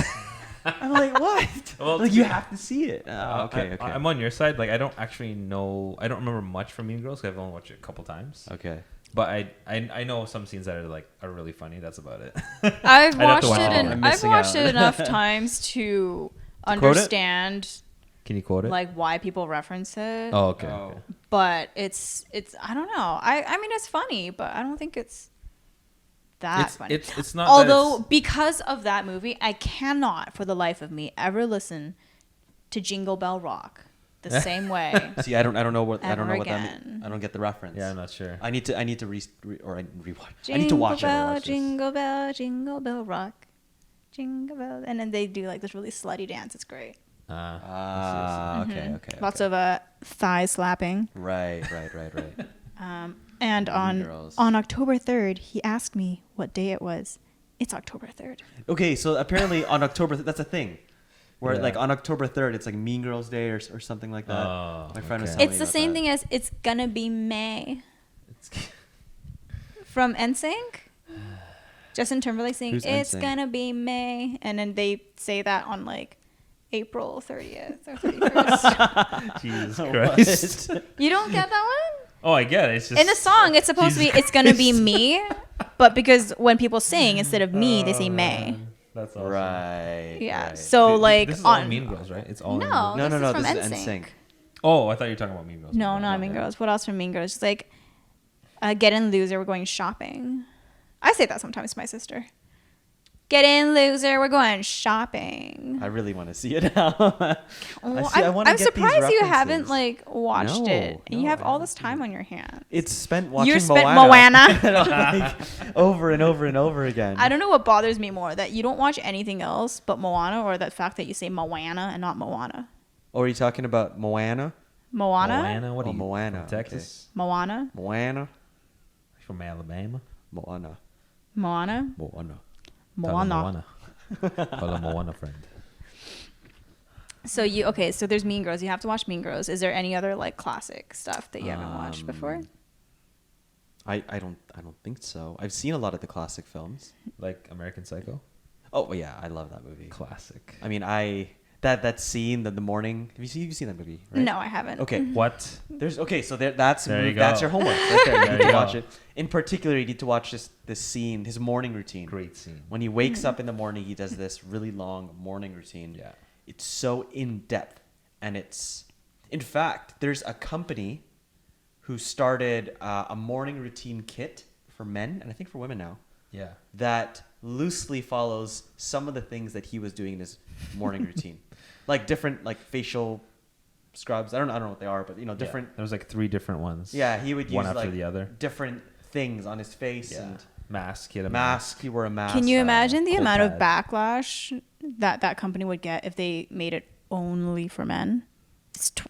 I'm like, what? Well, like you have to see it. Okay. I'm on your side. Like I don't actually know. I don't remember much from Mean Girls. 'Cause I've only watched it a couple times. Okay. But I know some scenes that are really funny. That's about it. I've have watched to watch it it and again. I'm I've missing watched out. it enough times to quote it? understand Can you quote it? like why people reference it. Oh, okay. Oh. Okay. but it's I don't know. I mean it's funny, but I don't think it's that funny. It's not. Although because of that movie, I cannot for the life of me ever listen to Jingle Bell Rock the same way. See, I don't know what Ever that again. means. I don't get the reference. yeah, I'm not sure. I need to rewatch. I need to watch Bell, it. Jingle Bell Rock, Jingle Bell, and then they do like this really slutty dance. It's great. Okay. Lots of thigh slapping. Right. And Girls. on October 3rd, he asked me what day it was. It's October 3rd. Okay, so apparently on October that's a thing. Where Yeah. like on October 3rd, it's like Mean Girls Day or something like that. Oh, My friend was okay. telling It's me the about same that. thing as It's Gonna Be May from NSYNC. Justin Timberlake saying Who's It's NSYNC? Gonna Be May, and then they say that on like April 30th or 31st. Jesus What? Christ. You don't get that one? Oh, I get it. It's just In the song, it's supposed to be Jesus It's Gonna Be Christ. Me, but because when people sing instead of me, they say May. That's awesome. Right. Yeah. right. So like this is all on Mean Girls, right? It's all No. Mean Girls. No, this is this from is NSYNC. NSYNC. Oh, I thought you were talking about Mean Girls. No, not Mean Girls. What else from Mean Girls? It's like, get in, loser, we're going shopping. I say that sometimes to my sister. Get in, loser, we're going shopping. I really want to see it now. Well, I wanna I'm get these surprised you haven't references. like watched No, it, and you no, have I all haven't this time on your hands. It's spent watching You spent Moana. Moana. Like, over and over and over again. I don't know what bothers me more, that you don't watch anything else but Moana, or that fact that you say Moana and not Moana. Oh, are you talking about Moana? Moana? Moana? What Oh, are you? Moana, From Texas? Moana? Moana? From Alabama? Moana. Moana? Moana. Moana. Call a Moana friend. So so there's Mean Girls. You have to watch Mean Girls. Is there any other like classic stuff that you haven't watched before? I don't think so. I've seen a lot of the classic films. Like American Psycho? Oh yeah, I love that movie. Classic. I mean, that scene, the morning. Have you seen that movie? Right? No, I haven't. Okay. What? That's There you that's go. your homework right there. You There need to you watch go. it. In particular, you need to watch this scene, his morning routine. Great scene. When he wakes up in the morning, he does this really long morning routine. Yeah. It's so in depth, and in fact, there's a company who started a morning routine kit for men, and I think for women now, Yeah. that loosely follows some of the things that he was doing in his morning routine, like different like facial scrubs. I don't know what they are, but different. Yeah. There was like 3 different ones. Yeah, he would use one after like the other. different things on his face Yeah. and Mask. He had a mask. He wore a mask. Can you imagine the cold amount of pad. backlash that company would get if they made it only for men?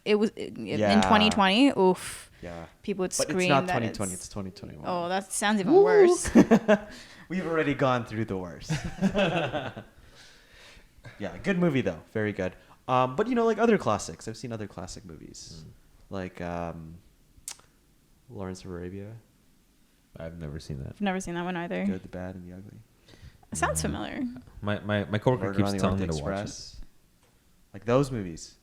In 2020. Oof. Yeah, People would but scream it's not that 2020. It's 2021. Oh, that sounds even worse. We've already gone through the worst. Yeah, good movie though. Very good. But like other classics. I've seen other classic movies. Like Lawrence of Arabia. I've never seen that. I've never seen that one either. Good, the Bad, and the Ugly. It sounds familiar. My coworker Murder keeps on the telling me Orient to watch it. Express. Like those movies.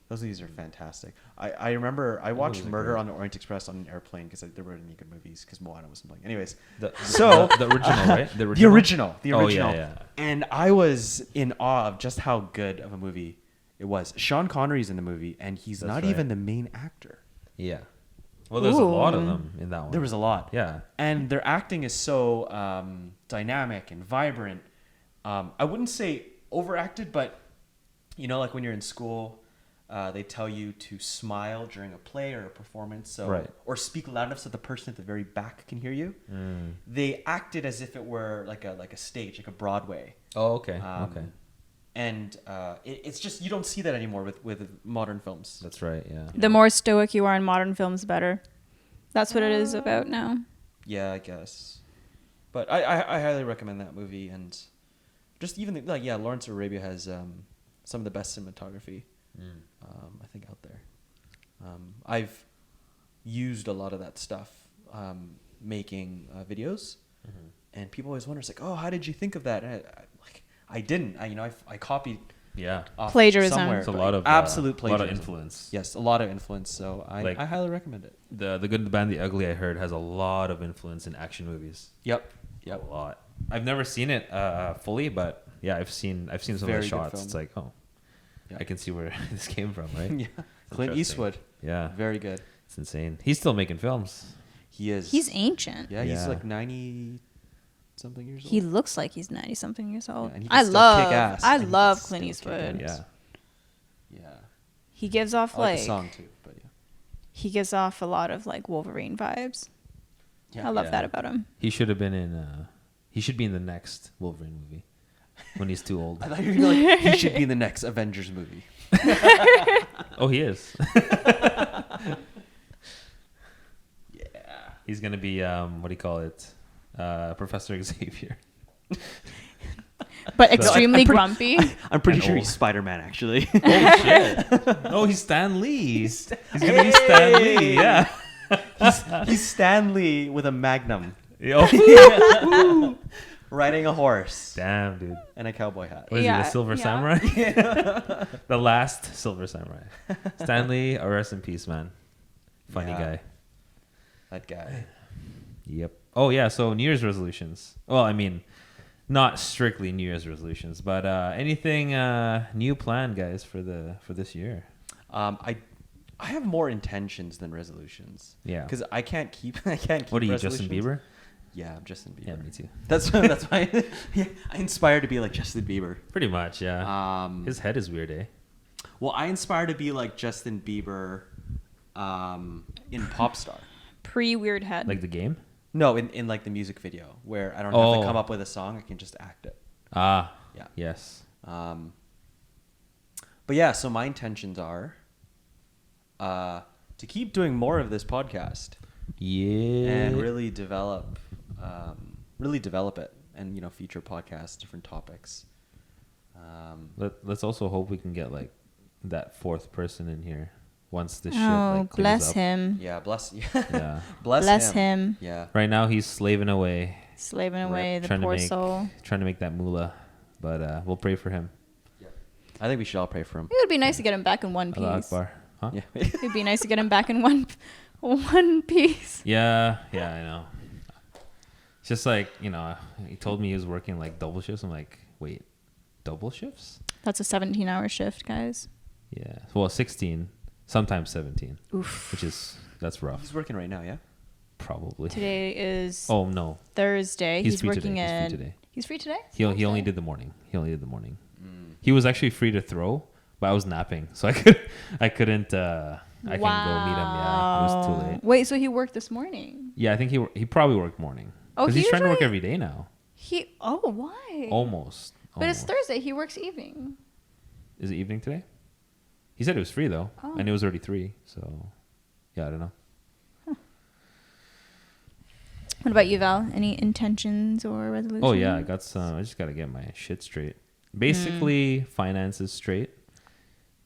Those movies are fantastic. I remember I watched movies are Murder great. on the Orient Express on an airplane because there weren't any good movies because Moana wasn't playing. Anyways, So the original, right? the original. Oh, yeah, yeah. And I was in awe of just how good of a movie it was. Sean Connery's in the movie, and he's That's not right. even the main actor. Yeah. Well, there's a lot of Ooh. them in that one. There was a lot. Yeah. And their acting is so dynamic and vibrant. I wouldn't say overacted, but like when you're in school, they tell you to smile during a play or a performance, so Right. or speak loud enough so the person at the very back can hear you. Mm. They acted as if it were like a stage, like a Broadway. Oh, okay. Um, okay. And it's just you don't see that anymore with modern films. That's right. Yeah. The more stoic you are in modern films, the better. That's what it is about now. Yeah, I guess. But I highly recommend that movie, and just even Lawrence of Arabia has some of the best cinematography I think out there. I've used a lot of that stuff making videos, and people always wonder, it's like, oh, how did you think of that? And I didn't. I copied. Yeah. Off Plagiarism. somewhere, It's a but lot of absolute a lot plagiarism. of influence. Yes, a lot of influence. So I Like- highly recommend it. The Good, the Bad, and the Ugly, I heard, has a lot of influence in action movies. Yep. A lot. I've never seen it fully, but yeah, I've seen some of Very the good shots. film. It's like, Yeah. I can see where this came from, right? Yeah. Clint Interesting. Eastwood. Yeah. Very good. It's insane. He's still making films. He is. He's ancient. Yeah, he's Yeah. like 90 something years old. He looks like he's 90 something years old. Yeah, and he can still kick ass, I and he can love still Clint kick Eastwood. ass. Yeah. Yeah. He gives off I like like the song too, but yeah. he gives off a lot of like Wolverine vibes. I love Yeah. that about him. He should have been in. He should be in the next Wolverine movie when he's too old. I thought you were gonna be like, he should be in the next Avengers movie. Oh, he is. Yeah. He's gonna be what do you call it? Professor Xavier. But extremely grumpy. I'm pretty And sure old. he's Spider-Man actually. Oh shit! Oh, he's Stan Lee. He's gonna be Stan Lee. Yeah. he's Stan Lee with a magnum, Oh, riding a horse damn, dude. and a cowboy hat. What is he? Yeah, The Silver yeah. Samurai? The last Silver Samurai. Stan Lee, rest in peace, man. Funny Yeah. guy. That guy. Yep. Oh yeah. So New Year's resolutions. Well, I mean, not strictly New Year's resolutions, but anything new planned, guys, for this year? I have more intentions than resolutions. Yeah. Because I can't keep resolutions. What are you, Justin Bieber? Yeah, I'm Justin Bieber. Yeah, me too. That's why yeah, I inspire to be like Justin Bieber. Pretty much, yeah. His head is weird, eh? Well, I inspire to be like Justin Bieber in Popstar. Pre-weird head. Like the game? No, in like the music video where I don't have to Oh. come up with a song, I can just act it. Ah. Yeah. Yes. But yeah, so my intentions are to keep doing more of this podcast Yeah. and really develop it, and feature podcasts, different topics. Let's also hope we can get like that fourth person in here once this shit oh, like clears bless up. him. Yeah, bless Yeah. bless him. Yeah. Right now he's slaving away, Slaving away the trying to poor make soul. trying to make that moolah, but we'll pray for him. I think we should all pray for him. It would be nice to get him back in one Allah piece. Akbar. Huh? Yeah. It'd be nice to get him back in one piece. Yeah, I know. It's just like, he told me he was working like double shifts. I'm like, wait, double shifts? That's a 17-hour shift, guys. Yeah. Well, 16, sometimes 17, Oof. that's rough. He's working right now, yeah? Probably. Today is Oh, no. Thursday. He's He's free working today. He's free at. today. He's free today? He only did the morning. He was actually free to throw, but I was napping, so I couldn't I couldn't go meet him. Yeah, it was too late. Wait, so he worked this morning? Yeah, I think he probably worked morning. Oh, Because he he's trying to work usually- every day now. Why? Almost. But it's Thursday. He works evening. Is it evening today? He said it was free though, Oh. and it was already 3. So, yeah, I don't know. What about you, Val? Any intentions or resolutions? Oh yeah, I got some. I just gotta get my shit straight. Basically, finances straight.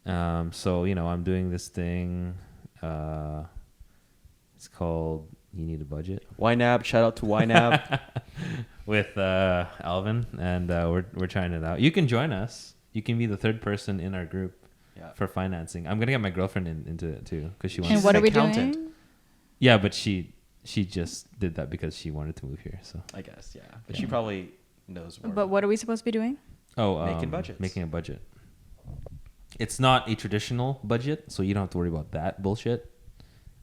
So I'm doing this thing. It's called You Need a Budget YNAB, shout out to YNAB. with Alvin, and we're trying it out. You can join us. You can be the third person in our group for financing. I'm gonna get my girlfriend into it too because she wants. And what an are we accountant. doing? Yeah, but she just did that because she wanted to move here. So. I guess, yeah. But she probably knows more. But what are we supposed to be doing? Oh, Making budgets. Making a budget. It's not a traditional budget, so you don't have to worry about that bullshit.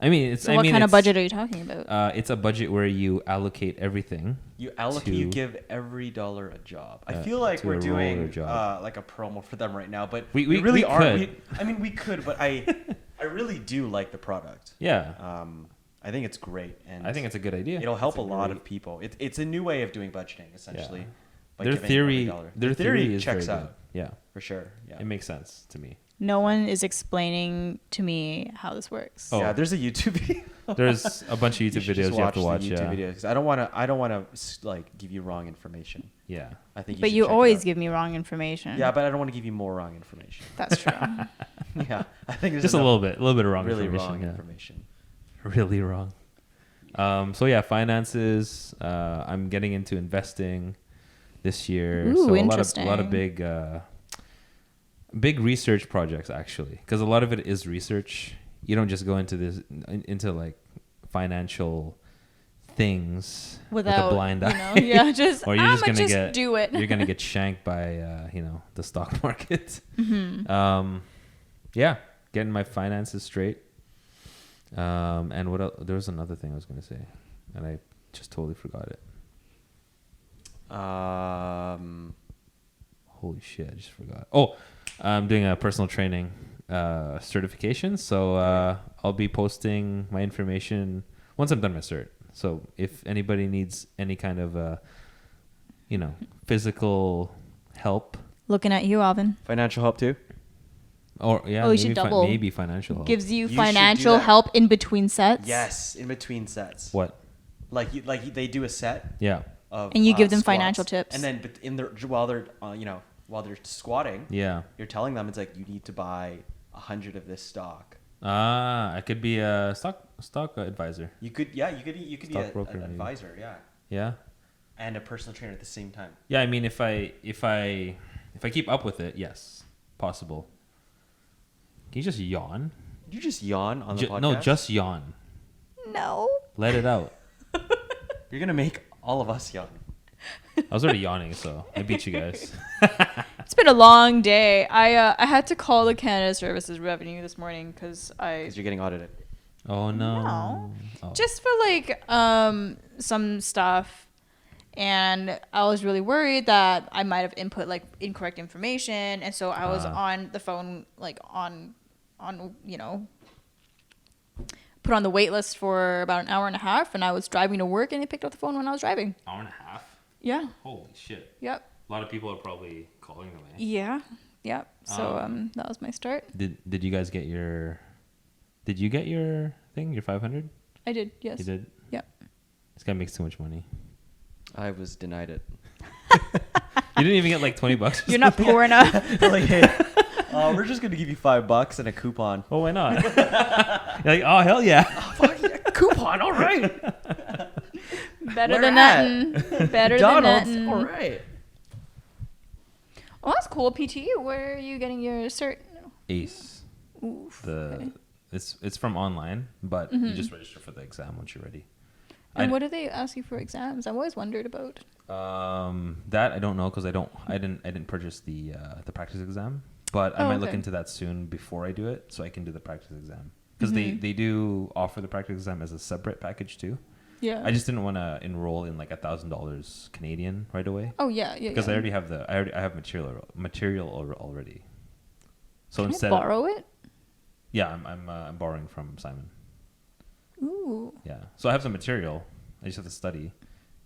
I mean, So what kind of budget are you talking about? It's a budget where you allocate everything. You to- give every dollar a job. I Uh, feel like to we're a role or doing job. like a promo for them right now, but We really are. could. We could, but I really do like the product. Yeah, I think it's great, and I think it's a good idea. it'll help It's a lot great- of people. It's a new way of doing budgeting, essentially. Yeah. by Their giving every theory, dollar. their theory is checks very out good. Yeah, for sure. Yeah, it makes sense to me. No one is explaining to me how this works. Oh. yeah. There's a YouTube video. There's a bunch of YouTube should videos just you have to watch. the YouTube Yeah, videos 'cause I don't want to like give you wrong information. yeah. I think. But should you check it always out. give me wrong information. Yeah, but I don't want to give you more wrong information. That's true. Yeah, I think there's Just a enough little bit of wrong really information. wrong yeah. information. Really wrong. So yeah, finances. I'm getting into investing this year. Ooh, so a lot interesting. of big research projects actually, because a lot of it is research. You don't just go into like financial things Without with a blind eye. yeah, just Or you're I'ma just gonna get do it. you're gonna get shanked by the stock market. Mm-hmm. Yeah, getting my finances straight. And what else? There was another thing I was going to say, and I just totally forgot it. Holy shit, I just forgot. Oh, I'm doing a personal training certification. So I'll be posting my information once I'm done my cert. So if anybody needs any kind of, physical help. Looking at you, Alvin. Financial help too. Or yeah, Oh, you should double. Maybe financial help. Gives you You should financial do that. help in between sets. Yes, in between sets. What? They do a set Yeah. of And you give them squats, financial tips. and then in their while they're squatting, Yeah. you're telling them it's like you need to buy 100 of this stock. I could be a stock advisor. You could be Stockbroker, an maybe. advisor, yeah, Yeah. and a personal trainer at the same time. Yeah, I mean, if I keep up with it, yes, possible. Can you just yawn? Did you just yawn on the podcast? No, just yawn. No. Let it out. You're gonna make all of us yawn. I was already yawning, so I beat you guys. It's been a long day. I had to call the Canada Services Revenue this morning because Because you're getting audited. Oh no. No. Oh. Just for like some stuff, and I was really worried that I might have input like incorrect information, and so I was on the phone like on put on the wait list for about an hour and a half, and I was driving to work, and they picked up the phone when I was driving. Hour and a half. Yeah. Holy shit. Yep. A lot of people are probably calling them. Yeah. Yep. So that was my start. Did you guys get your? Did you get your thing? Your 500? I did. Yes. You did. Yep. This guy makes too much money. I was denied it. You didn't even get like $20. You're not poor enough. Like, hey, we're just gonna give you $5 and a coupon. Oh, why not? You're like, oh hell yeah. Coupon, all right. Better Where than at? nothing. Better McDonald's, than nothing. all right. Oh, that's cool. PT. Where are you getting your cert? Ace. Oof. The it's from online, but you just register for the exam once you're ready. And what do they ask you for exams? I've always wondered about. That I don't know because I didn't purchase the practice exam, but I might look okay. into that soon before I do it, so I can do the practice exam because they do offer the practice exam as a separate package too. Yeah. I just didn't want to enroll in like $1,000 Canadian right away. Oh yeah, yeah. Because yeah. I already have I have material already. So Can instead, I borrow it? yeah, I'm borrowing from Simon. Ooh. Yeah, so I have some material. I just have to study,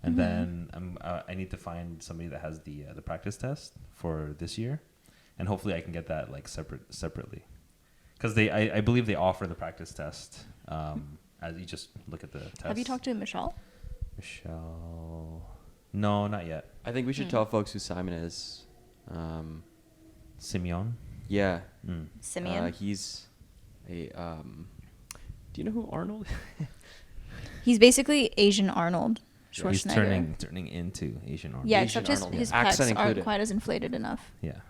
and then I need to find somebody that has the practice test for this year, and hopefully I can get that like separately, because I believe they offer the practice test as you just look at the test. Have you talked to Michelle? Michelle? No, not yet. I think we should tell folks who Simon is. Simeon? Yeah. Simeon. He's a. Do you know who Arnold? He's basically Asian Arnold Schwarzenegger. He's turning into Asian Arnold. Yeah, Asian except his Arnold. his Yeah. pecs Accent aren't included. quite as inflated enough. Yeah.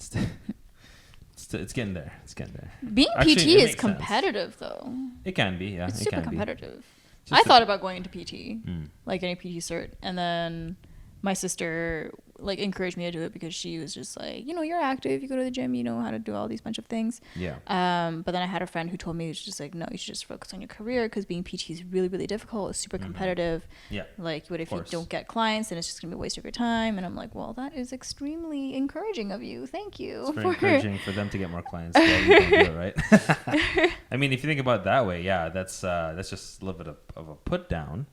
It's getting there. It's getting there. Being Actually, PT it is makes sense. competitive, though. It can be, yeah. It's it super can competitive. Just I a- thought about going into PT, be. like any PT cert, and then my sister like encouraged me to do it because she was just like, you're active, you go to the gym, you know how to do all these bunch of things. Yeah. But then I had a friend who told me, it's just like, no, you should just focus on your career because being PT is really, really difficult. It's super competitive. Yeah. Like, what if you course. don't get clients? Then it's just gonna be a waste of your time. And I'm like, well, that is extremely encouragation of you. Thank you. It's very encouraging for them to get more clients. While you don't do it, right? I mean, if you think about it that way, yeah, that's just a little bit of a put down.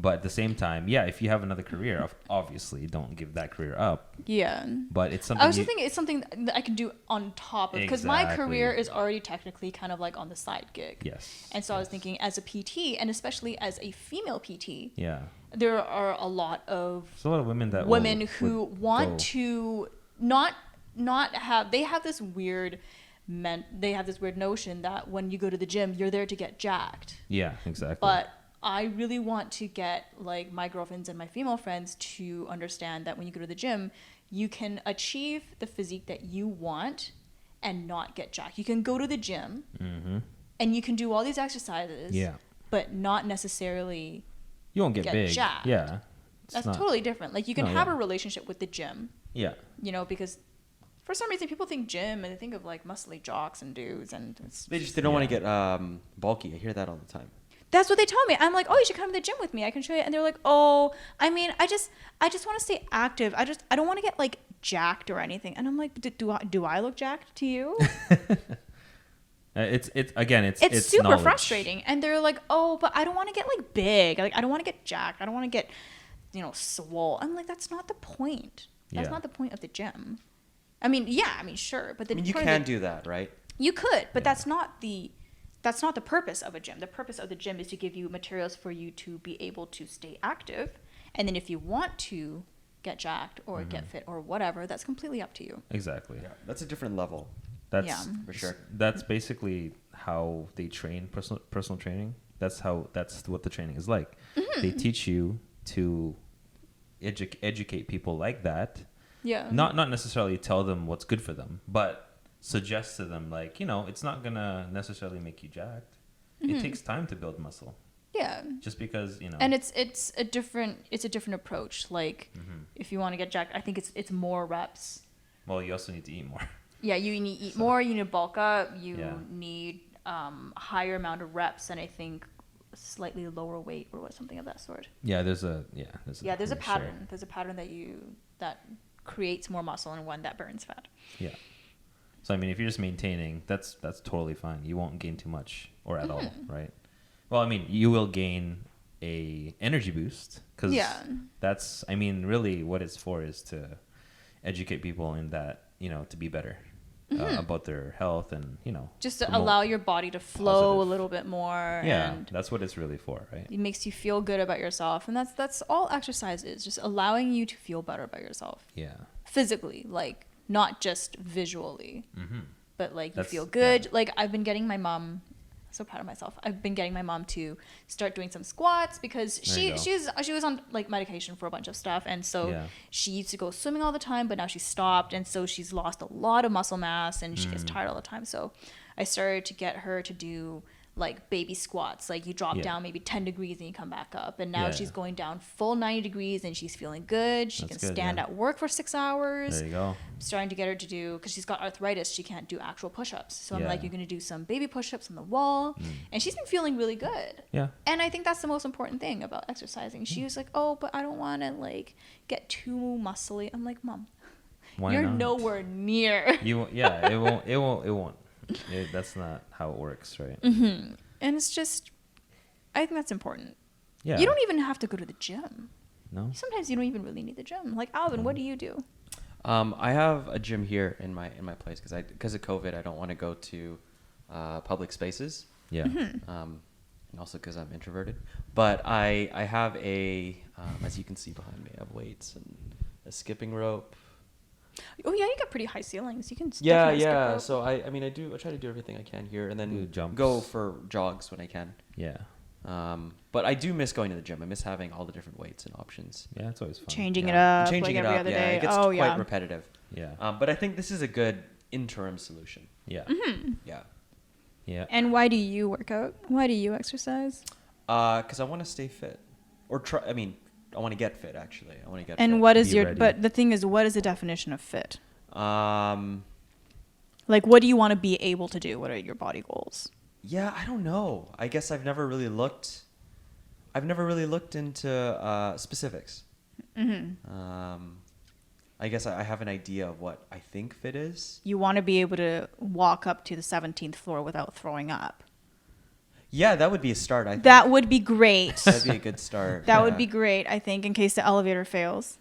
But at the same time, yeah, if you have another career, obviously don't give that career up. Yeah. But it's something. I was just thinking it's something that I can do on top of, because my Exactly. career is already technically kind of like on the side gig. Yes. And so I was thinking, as a PT, and especially as a female PT, Yeah. there are a lot of There's a lot of women that who would want go. to not have, they have this weird notion that when you go to the gym, you're there to get jacked. Yeah, exactly. But I really want to get like my girlfriends and my female friends to understand that when you go to the gym, you can achieve the physique that you want and not get jacked. You can go to the gym and you can do all these exercises, Yeah. but not necessarily You won't get big. jacked. Yeah. It's That's not- totally different. Like, you can No, have yeah. a relationship with the gym, Yeah. because For some reason, people think gym and they think of like muscly jocks and dudes, and They don't want to get bulky. I hear that all the time. that's what they tell me. I'm like, oh, you should come to the gym with me. I can show you. And they're like, oh, I mean, I just want to stay active. I don't want to get like jacked or anything. And I'm like, do I look jacked to you? It's super knowledge. frustrating. And they're like, oh, but I don't want to get like big. Like, I don't want to get jacked. I don't want to get, swole. I'm like, that's not the point. That's not the point of the gym. I mean, sure, but you can do that, right? You could, but that's not the purpose of a gym. The purpose of the gym is to give you materials for you to be able to stay active. And then if you want to get jacked or get fit or whatever, that's completely up to you. Exactly. Yeah, that's a different level. That's for sure. That's basically how they train personal training. That's what the training is like. Mm-hmm. They teach you to educate people like that. Yeah. Not necessarily tell them what's good for them, but suggest to them like, it's not gonna necessarily make you jacked. It takes time to build muscle. Yeah. Just because, And it's a different approach. Like if you want to get jacked, I think it's more reps. Well, you also need to eat more. Yeah, you need to eat more, you need to bulk up, you need a higher amount of reps, and I think slightly lower weight or something of that sort. Yeah, there's a pattern. Sure. There's a pattern that creates more muscle and one that burns fat. Yeah. So I mean, if you're just maintaining, that's totally fine. You won't gain too much or at all, right? Well, I mean, you will gain a energy boost because that's, I mean, really what it's for is to educate people in that, to be better about their health and, just to allow your body to flow a little bit more. Yeah, and that's what it's really for, right? It makes you feel good about yourself. And that's all exercise is, just allowing you to feel better about yourself. Yeah. Physically, like not just visually, but like you feel good. Yeah. Like I've been getting my mom, so proud of myself. I've been getting my mom to start doing some squats because she was on like medication for a bunch of stuff, and so she used to go swimming all the time, but now she's stopped, and so she's lost a lot of muscle mass, and she gets tired all the time. So I started to get her to do like baby squats, like you drop down maybe 10 degrees and you come back up, and now she's going down full 90 degrees and she's feeling good. She can stand at work for 6 hours. There you go. I'm starting to get her to do, because she's got arthritis, she can't do actual push-ups, so I'm like, you're going to do some baby push-ups on the wall, and she's been feeling really good. And I think that's the most important thing about exercising. She was like, oh, but I don't want to like get too muscly. I'm like, Mom, you're nowhere near. It won't. That's not how it works, right? And it's just, I think that's important. Yeah. You don't even have to go to the gym. No. Sometimes you don't even really need the gym. Like Alvin, what do you do? I have a gym here in my place because of COVID. I don't want to go to public spaces. Yeah. And also because I'm introverted. But I have as you can see behind me, I have weights and a skipping rope. Oh yeah, you got pretty high ceilings. You can skip So I try to do everything I can here, and then jumps. Go for jogs when I can. Yeah. But I do miss going to the gym. I miss having all the different weights and options. Yeah, it's always fun. Changing it up every other day. It gets quite repetitive. Yeah. But I think this is a good interim solution. Yeah. Yeah. Yeah. And why do you work out? Why do you exercise? Because I want to stay fit, or try. I mean, I want to get fit. Actually, I want to get. And fit. what is But the thing is, what is the definition of fit? Like, what do you want to be able to do? What are your body goals? Yeah, I don't know. I guess I've never really looked into specifics. I guess I have an idea of what I think fit is. You want to be able to walk up to the 17th floor without throwing up. Yeah, that would be a start, I think. That would be great. That'd be a good start. That would be great, I think, in case the elevator fails.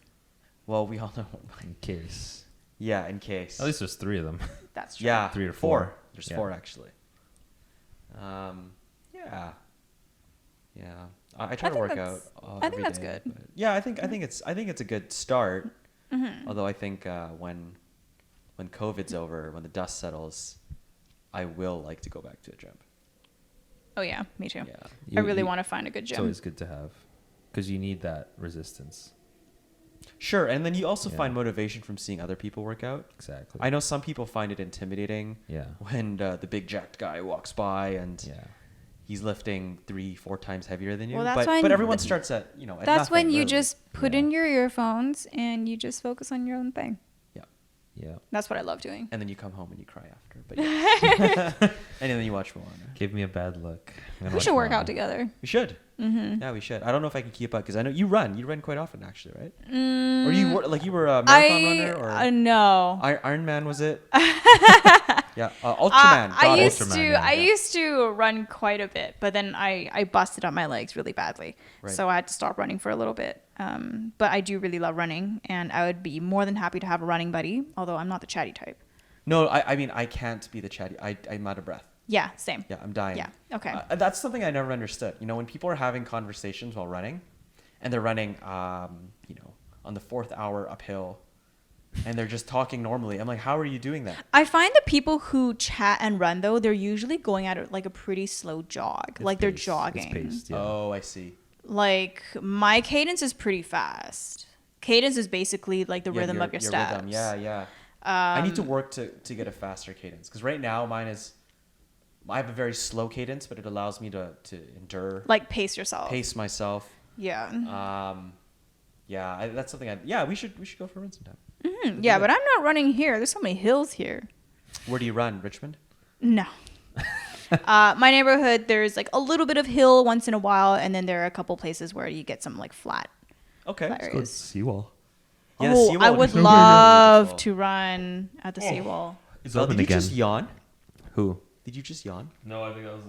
Well, we all know. In case. Yeah, in case. At least there's 3 of them. That's true. Yeah, 3 or 4. There's 4, actually. Yeah. I try to work out. I think that's good. Yeah, I think it's a good start. Although I think when COVID's over, when the dust settles, I will like to go back to a gym. Oh yeah, me too. Yeah. I really want to find a good gym. It's always good to have, because you need that resistance. Sure, and then you also find motivation from seeing other people work out. Exactly. I know some people find it intimidating. When the big jacked guy walks by and he's lifting 3-4 times heavier than you. Well, but everyone starts at at that's nothing, when you really. just put in your earphones and you just focus on your own thing. Yeah. That's what I love doing. And then you come home and you cry after. But yeah. And then you watch Moana. Give me a bad look. We should work out together. We should. Mm-hmm. Yeah, we should. I don't know if I can keep up because I know you run. You run quite often, actually, right? Or you were a marathon runner, or no. Iron Man, was it? Yeah, Ultraman. I used to run quite a bit, but then I busted up my legs really badly, Right. so I had to stop running for a little bit. But I do really love running, and I would be more than happy to have a running buddy. Although I'm not the chatty type. No, I mean I can't be the chatty. I'm out of breath. Yeah, same. Yeah, I'm dying. Yeah. Okay. That's something I never understood. You know, when people are having conversations while running, and they're running, you know, on the 4th hour uphill, and they're just talking normally. I'm like, how are you doing that? I find the people who chat and run though, they're usually going at like a pretty slow jog, like they're jogging. It's paced, yeah. Oh, I see. Like my cadence is pretty fast. Cadence is basically like the Yeah, rhythm of your steps. Rhythm. Yeah, yeah. I need to work to get a faster cadence because right now mine is. I have a very slow cadence, but it allows me to endure, Like pace yourself. pace myself. Yeah. Yeah, that's something. We should go for a run sometime. Mm-hmm. Yeah, but I'm not running here. There's so many hills here. Where do you run, Richmond? No. My neighborhood, there's like a little bit of hill once in a while, and then there are a couple places where you get some like flat Okay. areas. Seawall. Yeah, the Oh, seawall I would is love beautiful. to run at the seawall. It's Did open you again. just yawn? Who? Did you just yawn? No, I think that was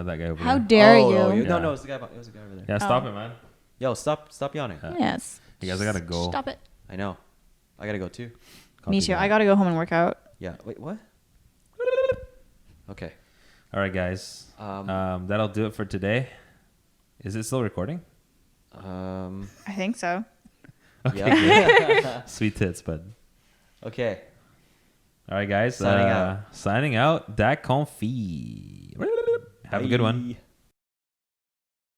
that guy over How there. dare No, you? no, Yeah. it was the guy. It was the guy over there. Yeah, stop Oh. it, man. Yo, stop yawning. Yes. You guys, I gotta go. Stop it. I know. I gotta go too. Me too. I gotta go home and work out. Yeah. Wait, what? Okay. All right, guys. That'll do it for today. Is it still recording? I think so. Yeah. Sweet tits, bud. Okay. All right, guys. Signing out. Signing out. DacK ConFit. Have a good one. Bye.